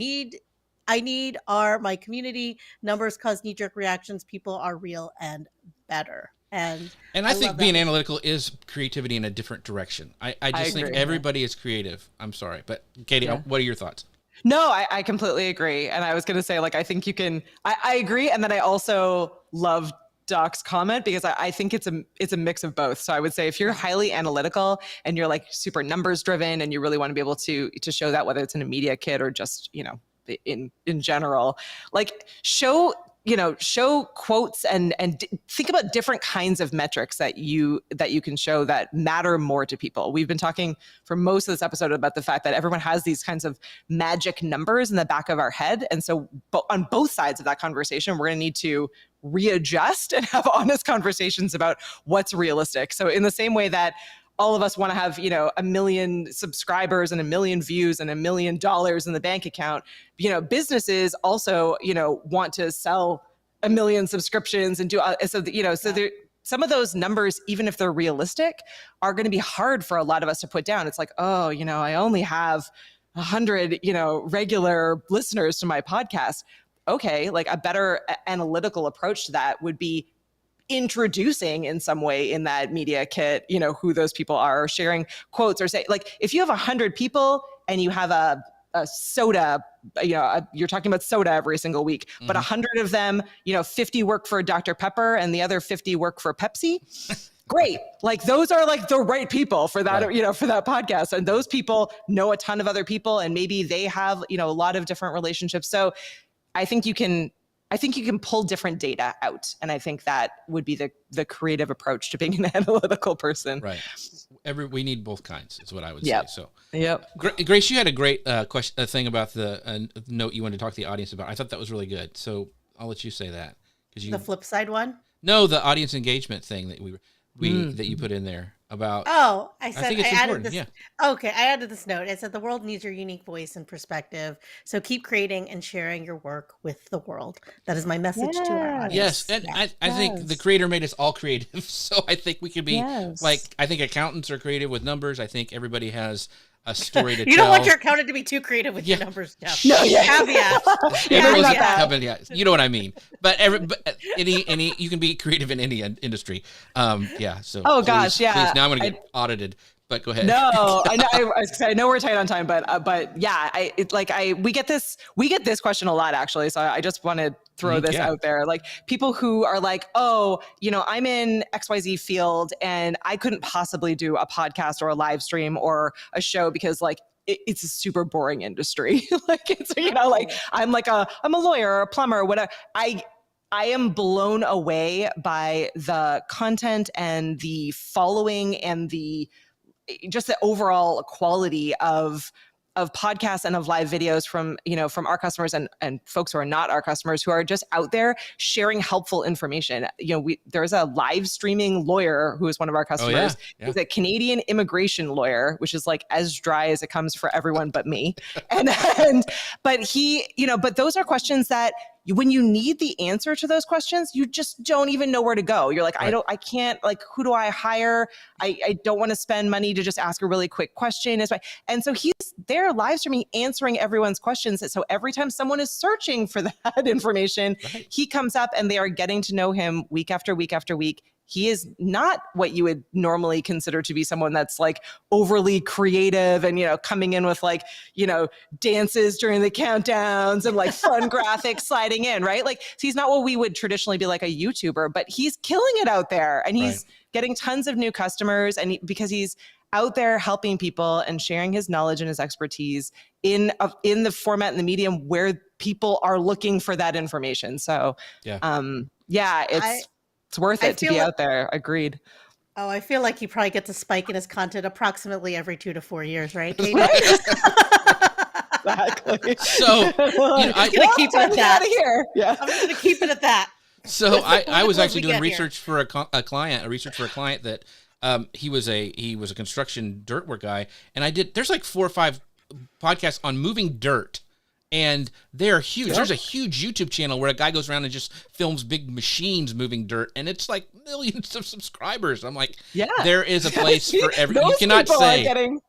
[SPEAKER 2] I need are my community. Numbers cause knee-jerk reactions. People are real and better. And
[SPEAKER 1] I think being analytical is creativity in a different direction. I just think everybody is creative. I'm sorry. But Katie, what are your thoughts?
[SPEAKER 3] No, I completely agree. And I was going to say, like, I think you can, I agree. And then I also love Doc's comment because I think it's a mix of both. So I would say if you're highly analytical and you're like super numbers driven and you really want to be able to show that, whether it's in a media kit or just, in general, like show quotes and think about different kinds of metrics that you can show that matter more to people. We've been talking for most of this episode about the fact that everyone has these kinds of magic numbers in the back of our head. And so on both sides of that conversation, we're going to need to readjust and have honest conversations about what's realistic. So in the same way that all of us want to have, 1 million subscribers and 1 million views and $1 million in the bank account, businesses also, want to sell 1 million subscriptions and do, there, some of those numbers, even if they're realistic, are going to be hard for a lot of us to put down. It's like, oh, I only have 100, regular listeners to my podcast. Okay, like a better analytical approach to that would be introducing in some way in that media kit, who those people are, or sharing quotes, or say, like, if you have 100 people and you have a soda, you're talking about soda every single week, but 100 of them, 50 work for Dr. Pepper and the other 50 work for Pepsi. great. Like those are like the right people for that,
[SPEAKER 1] Right.
[SPEAKER 3] for that podcast. And those people know a ton of other people and maybe they have, a lot of different relationships. So I think you can pull different data out. And I think that would be the creative approach to being an analytical person.
[SPEAKER 1] Right. We need both kinds is what I would
[SPEAKER 3] Yep.
[SPEAKER 1] say. So
[SPEAKER 3] Yep.
[SPEAKER 1] Grace, you had a great thing about the note you wanted to talk to the audience about. I thought that was really good. So I'll let you say that.
[SPEAKER 2] The flip side one?
[SPEAKER 1] No, the audience engagement thing that that you put in there about.
[SPEAKER 2] Oh, I
[SPEAKER 1] think it's
[SPEAKER 2] added
[SPEAKER 1] important.
[SPEAKER 2] this.
[SPEAKER 1] Yeah.
[SPEAKER 2] Okay, I added this note. It said the world needs your unique voice and perspective. So keep creating and sharing your work with the world. That is my message to our audience.
[SPEAKER 1] Yes, and I think the creator made us all creative. So I think we could be like, I think accountants are creative with numbers. I think everybody has a story to tell.
[SPEAKER 2] You don't want your accountant to be too creative with your numbers.
[SPEAKER 3] No,
[SPEAKER 2] Caveat.
[SPEAKER 1] You know what I mean. But any you can be creative in any industry. So.
[SPEAKER 3] Oh
[SPEAKER 1] please,
[SPEAKER 3] gosh, yeah.
[SPEAKER 1] Please, now I'm going to get audited. But go ahead.
[SPEAKER 3] No, I know we're tight on time, but yeah, we get this question a lot actually. So I just want to throw this out there. Like people who are like, oh, I'm in XYZ field and I couldn't possibly do a podcast or a live stream or a show because like it's a super boring industry. Like it's like I'm a lawyer or a plumber or whatever. I am blown away by the content and the following and just the overall quality of podcasts and of live videos from our customers and folks who are not our customers who are just out there sharing helpful information. There's a live streaming lawyer who is one of our customers. He's a Canadian immigration lawyer, which is like as dry as it comes for everyone but me. But those are questions that when you need the answer to those questions, you just don't even know where to go. You're like, right. I can't, like, who do I hire? I don't want to spend money to just ask a really quick question. And so he's there live streaming, answering everyone's questions. So every time someone is searching for that information, he comes up and they are getting to know him week after week after week. He is not what you would normally consider to be someone that's like overly creative and, coming in with like, dances during the countdowns and like fun graphics sliding in, right? Like, so he's not what we would traditionally be like a YouTuber, but he's killing it out there and he's getting tons of new customers because he's out there helping people and sharing his knowledge and his expertise in the format and the medium where people are looking for that information. So, it's worth it to be out there. Agreed.
[SPEAKER 2] Oh, I feel like he probably gets a spike in his content approximately every 2 to 4 years, right?
[SPEAKER 3] Exactly.
[SPEAKER 1] So
[SPEAKER 2] I'm just going to keep it at that.
[SPEAKER 3] Out of here. Yeah.
[SPEAKER 2] I'm just going to keep it at that.
[SPEAKER 1] So I was actually doing research for a client that he was a construction dirt work guy, and there's like 4 or 5 podcasts on moving dirt. And they're huge. Yep. There's a huge YouTube channel where a guy goes around and just films big machines moving dirt, and it's like millions of subscribers. I'm like, there is a place for everyone. You cannot say, you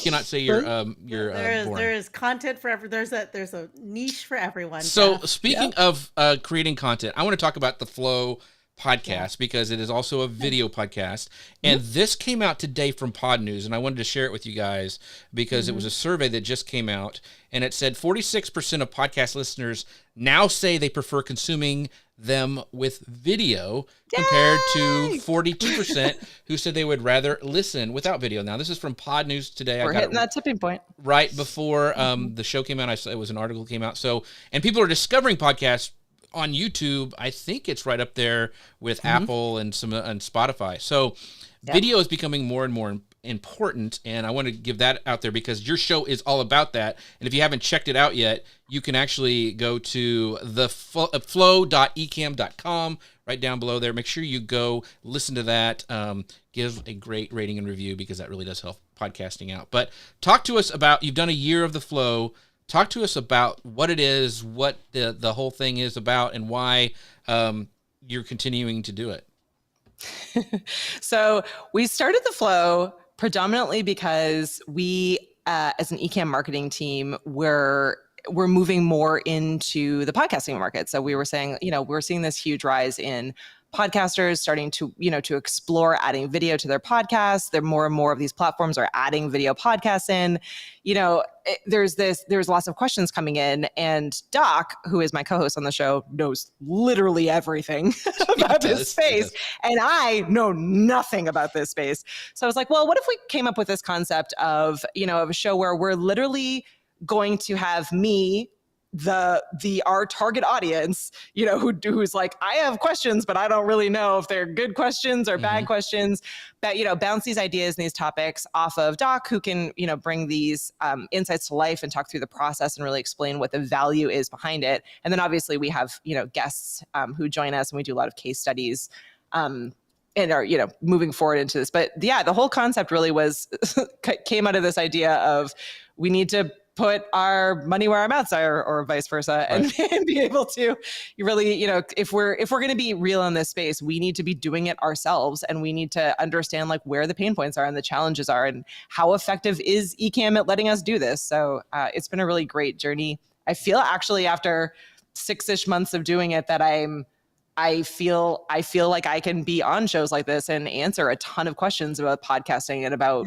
[SPEAKER 1] cannot say you're
[SPEAKER 2] there is content for there's a niche for everyone.
[SPEAKER 1] So speaking of creating content, I want to talk about the Flow podcast because it is also a video podcast, and this came out today from Pod News, and I wanted to share it with you guys because it was a survey that just came out, and it said 46% of podcast listeners now say they prefer consuming them with video compared to 42% who said they would rather listen without video. Now, this is from Pod News today.
[SPEAKER 3] We're hitting that tipping point.
[SPEAKER 1] Right before the show came out, it was an article came out. So, and people are discovering podcasts on YouTube. I think it's right up there with Apple and Spotify. So video is becoming more and more important, and I want to give that out there because your show is all about that. And if you haven't checked it out yet, you can actually go to the flow.ecam.com right down below there. Make sure you go listen to that. Give a great rating and review because that really does help podcasting out. But talk to us about, you've done a year of the Flow. Talk to us about what it is, what the whole thing is about, and why you're continuing to do it.
[SPEAKER 3] So we started the Flow predominantly because we, as an eCam marketing team, we're moving more into the podcasting market. So we were saying, we're seeing this huge rise in podcasters starting to, to explore adding video to their podcasts. There more and more of these platforms are adding video podcasts in. There's lots of questions coming in, and Doc, who is my co-host on the show, knows literally everything about this space. And I know nothing about this space. So I was like, well, what if we came up with this concept of a show where we're literally going to have me, our target audience, who's like, I have questions, but I don't really know if they're good questions or bad questions. But bounce these ideas and these topics off of Doc, who can bring these insights to life and talk through the process and really explain what the value is behind it. And then obviously we have guests who join us, and we do a lot of case studies. And are moving forward into this. But yeah, the whole concept really came out of this idea of we need to put our money where our mouths are, or vice versa, right. and be able to really, if we're going to be real in this space, we need to be doing it ourselves, and we need to understand like where the pain points are and the challenges are, and how effective is Ecamm at letting us do this. So it's been a really great journey. I feel actually after 6-ish months of doing it that I feel like I can be on shows like this and answer a ton of questions about podcasting and about,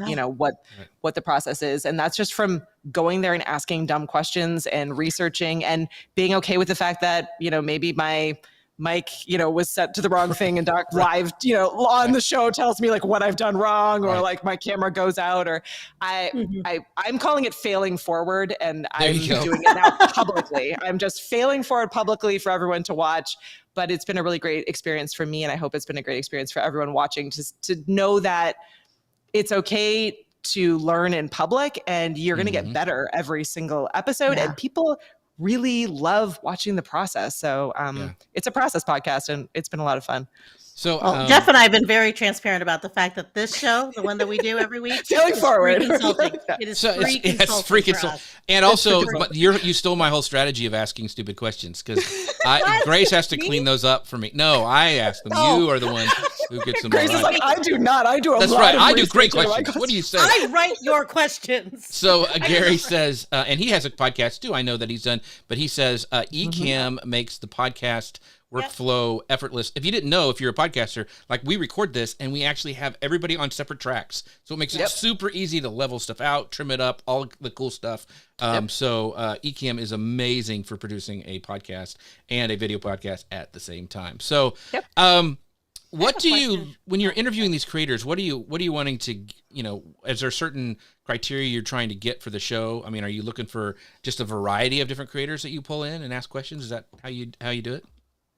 [SPEAKER 3] what the process is. And that's just from going there and asking dumb questions and researching and being okay with the fact that, maybe my mic, was set to the wrong thing, and Doc live, on the show tells me like what I've done wrong, or like my camera goes out, or I'm calling it failing forward, and I'm doing it now publicly. I'm just failing forward publicly for everyone to watch. But it's been a really great experience for me, and I hope it's been a great experience for everyone watching to know that it's okay to learn in public, and you're going to get better every single episode, and people really love watching the process. So it's a process podcast, and it's been a lot of fun.
[SPEAKER 1] So
[SPEAKER 2] Jeff and I have been very transparent about the fact that this show, the one that we do every week,
[SPEAKER 3] failing forward.
[SPEAKER 2] It is free consulting.
[SPEAKER 1] And also, you stole my whole strategy of asking stupid questions, because Grace has to clean those up for me. No, I ask them. No. You are the one who gets them.
[SPEAKER 3] Grace is like, I do not. I do a
[SPEAKER 1] That's
[SPEAKER 3] lot
[SPEAKER 1] right.
[SPEAKER 3] of
[SPEAKER 1] I do great questions. What do you say?
[SPEAKER 2] I write your questions.
[SPEAKER 1] So Gary says, and he has a podcast too. I know that he's done, but he says Ecamm makes the podcast workflow effortless. If you didn't know, if you're a podcaster, like we record this and we actually have everybody on separate tracks. So it makes it super easy to level stuff out, trim it up, all the cool stuff. So Ecamm is amazing for producing a podcast and a video podcast at the same time. So what do you, when you're interviewing these creators, what are you wanting to, is there certain criteria you're trying to get for the show? I mean, are you looking for just a variety of different creators that you pull in and ask questions? Is that how you do it?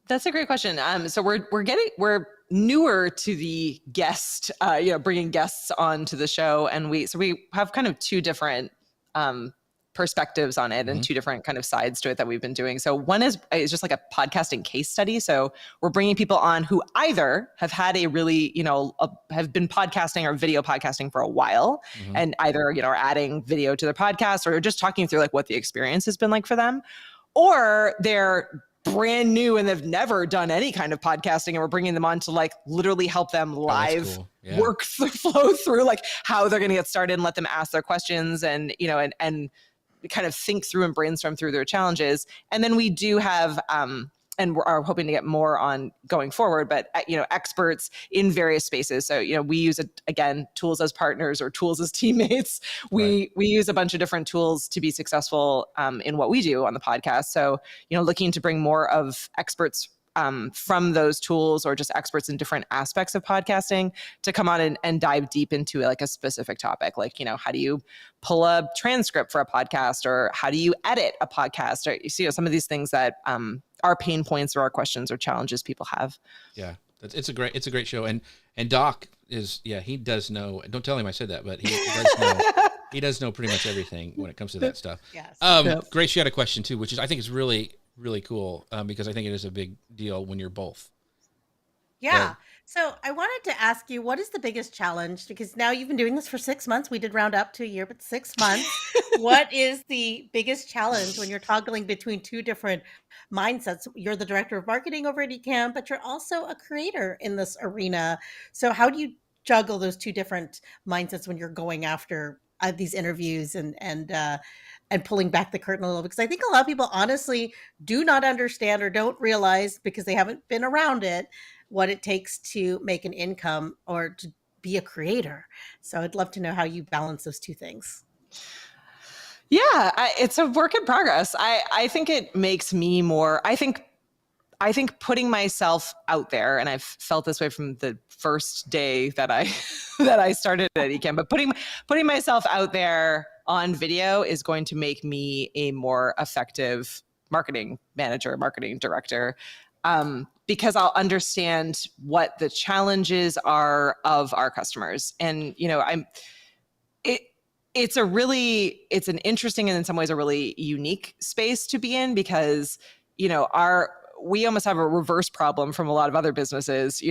[SPEAKER 3] That's a great question. So we're newer to the guest, bringing guests onto the show, and we have kind of two different perspectives on it and two different kind of sides to it that we've been doing. So one is just like a podcasting case study. So we're bringing people on who either have had a really, have been podcasting or video podcasting for a while, and either, are adding video to their podcast, or just talking through like what the experience has been like for them, or they're brand new and they've never done any kind of podcasting, and we're bringing them on to like literally help them live flow through like how they're going to get started and let them ask their questions and and kind of think through and brainstorm through their challenges. And then we do have and we're hoping to get more on going forward, but experts in various spaces. So we use again tools as partners or tools as teammates. We use a bunch of different tools to be successful in what we do on the podcast. So looking to bring more of experts from those tools, or just experts in different aspects of podcasting, to come on and dive deep into like a specific topic, like how do you pull a transcript for a podcast, or how do you edit a podcast, or some of these things that are pain points or our questions or challenges people have.
[SPEAKER 1] Yeah, it's a great show, and Doc is he does know. Don't tell him I said that, but he does know. He does know pretty much everything when it comes to that stuff.
[SPEAKER 2] Yes.
[SPEAKER 1] Grace, you had a question too, which I think is really cool, because I think it is a big deal when you're both.
[SPEAKER 2] Yeah. So I wanted to ask you, what is the biggest challenge? Because now you've been doing this for 6 months. We did round up to a year, but 6 months. What is the biggest challenge when you're toggling between two different mindsets? You're the director of marketing over at Ecamm, but you're also a creator in this arena. So how do you juggle those two different mindsets when you're going after these interviews and and pulling back the curtain a little, because I think a lot of people honestly do not understand or don't realize, because they haven't been around it, what it takes to make an income or to be a creator. So I'd love to know how you balance those two things.
[SPEAKER 3] Yeah, it's a work in progress. I think it makes me more, I think putting myself out there, and I've felt this way from the first day that I that I started at Ecamm, but putting myself out there on video is going to make me a more effective marketing manager, marketing director, because I'll understand what the challenges are of our customers. And it's an interesting and in some ways a really unique space to be in, because we almost have a reverse problem from a lot of other businesses.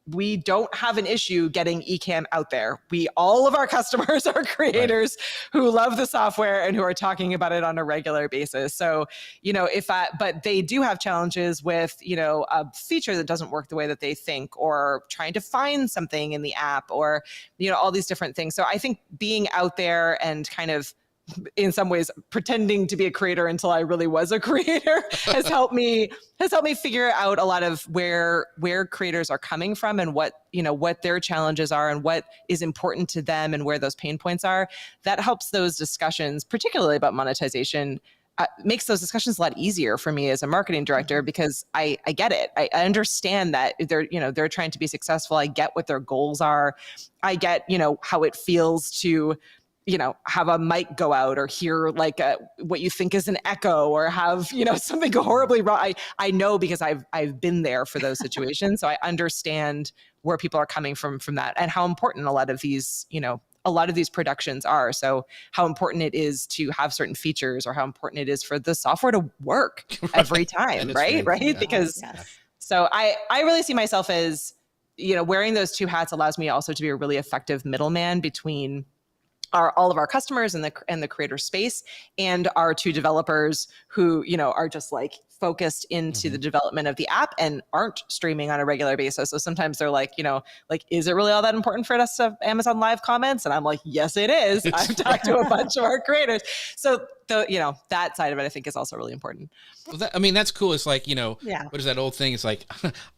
[SPEAKER 3] We don't have an issue getting Ecamm out there. All of our customers are creators who love the software and who are talking about it on a regular basis. So, but they do have challenges with, a feature that doesn't work the way that they think, or trying to find something in the app, or, all these different things. So I think being out there and kind of, in some ways, pretending to be a creator until I really was a creator has helped me figure out a lot of where creators are coming from, and what their challenges are, and what is important to them, and where those pain points are. That helps those discussions, particularly about monetization, makes those discussions a lot easier for me as a marketing director, because I get it. I understand that they're trying to be successful. I get what their goals are. I get, how it feels to have a mic go out, or hear like what you think is an echo, or have, something go horribly wrong. I know, because I've been there for those situations. So I understand where people are coming from that, and how important a lot of these productions are. So how important it is to have certain features, or how important it is for the software to work every time, right? Because so I really see myself as, wearing those two hats allows me also to be a really effective middleman between all of our customers and the creator space, and our two developers who, are just like focused into the development of the app and aren't streaming on a regular basis. So sometimes they're like, is it really all that important for us to have Amazon Live comments? And I'm like, yes, it is. I've talked to a bunch of our creators. So that side of it, I think, is also really important.
[SPEAKER 1] Well, that's cool. It's like, what is that old thing? It's like,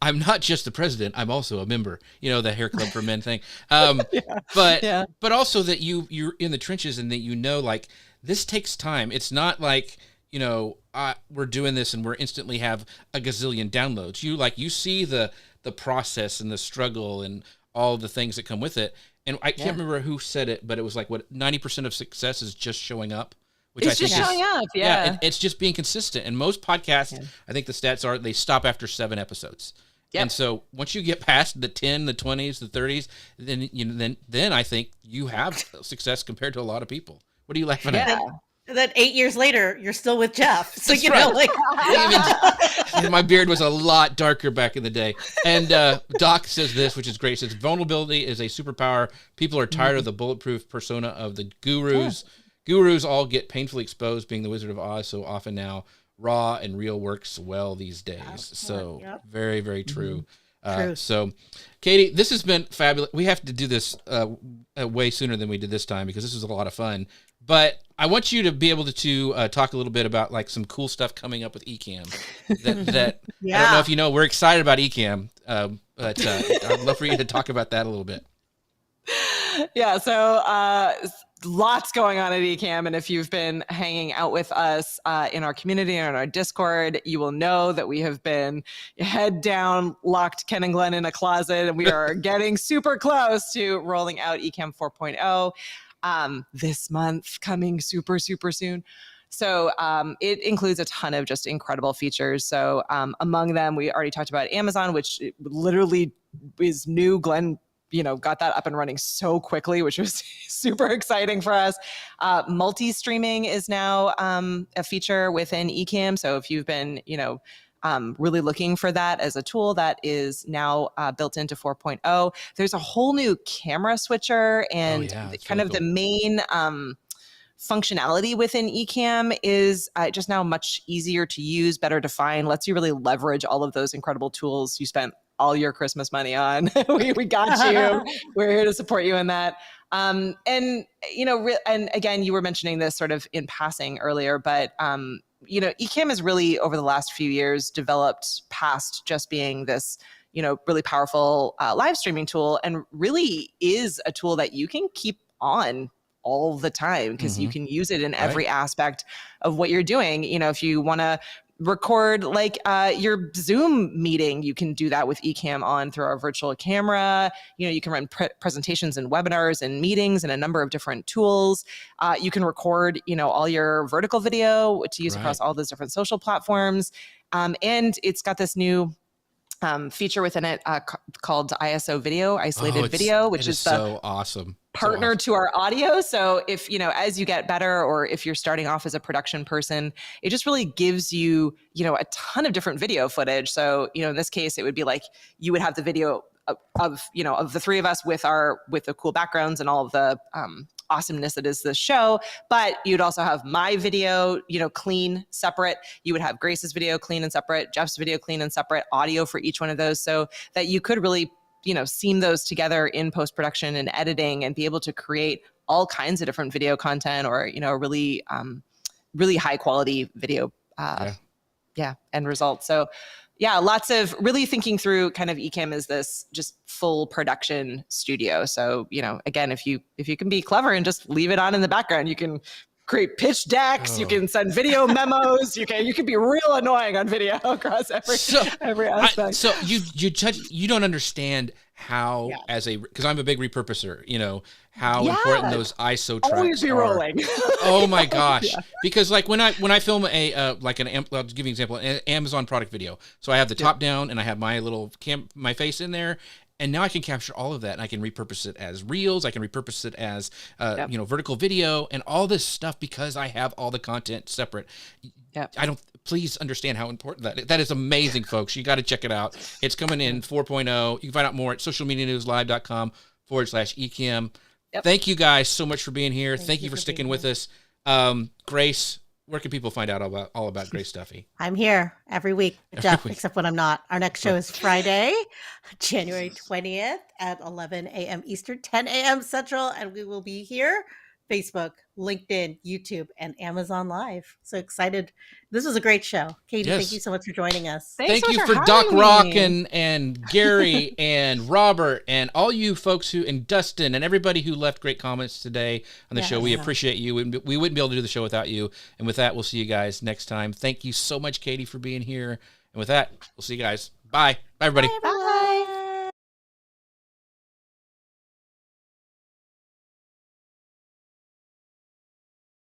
[SPEAKER 1] I'm not just the president, I'm also a member, the hair club for men thing. But also that you're in the trenches, and that, like, this takes time. It's not like, we're doing this and we're instantly have a gazillion downloads. You see the process and the struggle and all the things that come with it. And I can't remember who said it, but it was like, 90% of success is just showing up. Which
[SPEAKER 3] it's just showing up. Yeah.
[SPEAKER 1] It's just being consistent. And most podcasts, I think the stats are, they stop after 7 episodes. Yep. And so once you get past the 10, the 20s, the 30s, then I think you have success compared to a lot of people. What are you laughing at?
[SPEAKER 2] That 8 years later, you're still with Jeff. So,
[SPEAKER 1] my beard was a lot darker back in the day. And Doc says this, which is great. He says, vulnerability is a superpower. People are tired of the bulletproof persona of the gurus. Yeah. Gurus all get painfully exposed, being the Wizard of Oz so often now. Raw and real works well these days. So very, very true. So, Katie, this has been fabulous. We have to do this way sooner than we did this time, because this was a lot of fun. But I want you to be able to talk a little bit about like some cool stuff coming up with Ecamm. That I don't know if you know, we're excited about Ecamm, but I'd love for you to talk about that a little bit.
[SPEAKER 3] Yeah, so lots going on at Ecamm, and if you've been hanging out with us in our community and on our Discord, you will know that we have been head down, locked Ken and Glenn in a closet, and we are getting super close to rolling out Ecamm 4.0 this month, coming super, super soon. So it includes a ton of just incredible features. So among them, we already talked about Amazon, which literally is new. Glenn got that up and running so quickly, which was super exciting for us. Multi-streaming is now a feature within Ecamm. So if you've been, really looking for that as a tool, that is now built into 4.0. There's a whole new camera switcher, and kind of the main functionality within Ecamm is just now much easier to use, better defined, lets you really leverage all of those incredible tools you spent all your Christmas money on. we got you. We're here to support you in that. And, you know, and again, you were mentioning this sort of in passing earlier, but, you know, Ecamm has really over the last few years developed past just being this, you know, really powerful live streaming tool, and really is a tool that you can keep on all the time because you can use it in every aspect of what you're doing. You know, if you want to record like your Zoom meeting, you can do that with Ecamm on through our virtual camera. You know, you can run presentations and webinars and meetings and a number of different tools. You can record, you know, all your vertical video to use across all those different social platforms. And it's got this new feature within it called ISO video, isolated video, which is
[SPEAKER 1] so awesome.
[SPEAKER 3] Partner to our audio. So if, you know, as you get better, or if you're starting off as a production person, it just really gives you, you know, a ton of different video footage. So, you know, in this case, it would be like you would have the video of you know, of the three of us with the cool backgrounds and all of the awesomeness that is the show, but you'd also have my video, you know, clean, separate. You would have Grace's video clean and separate, Jeff's video clean and separate, audio for each one of those, so that you could really, you know, seam those together in post-production and editing and be able to create all kinds of different video content, or, you know, really, really high quality video, end results. So yeah, lots of really thinking through kind of Ecamm as this just full production studio. So, you know, again, if you can be clever and just leave it on in the background, you can create pitch decks, you can send video memos, you can be real annoying on video across every aspect.
[SPEAKER 1] So you don't understand how, because I'm a big repurposer, you know, how important those ISO tracks
[SPEAKER 3] always be rolling.
[SPEAKER 1] Oh my gosh. Because like when I film I'll give you an example, an Amazon product video. So I have the top down and I have my little my face in there. And now I can capture all of that, and I can repurpose it as reels. I can repurpose it as, you know, vertical video and all this stuff because I have all the content separate. Please understand how important that is. Amazing, folks. You got to check it out. It's coming in 4.0. You can find out more at socialmedianewslive.com/Ecamm. Thank you guys so much for being here. Thank you for sticking with us. Grace, where can people find out all about Grace Duffy?
[SPEAKER 2] I'm here every week, Jeff, except when I'm not. Our next show is Friday, January 20th at 11 a.m. Eastern, 10 a.m. Central, and we will be here, Facebook, LinkedIn, YouTube, and Amazon Live. So excited. This was a great show. Katie, thank you so much for joining us.
[SPEAKER 1] Thank you for Doc Rock and Gary and Robert and all you folks and Dustin and everybody who left great comments today on the show. We appreciate you. We wouldn't be able to do the show without you. And with that, we'll see you guys next time. Thank you so much, Katie, for being here. And with that, we'll see you guys. Bye. Bye, everybody.
[SPEAKER 2] Bye.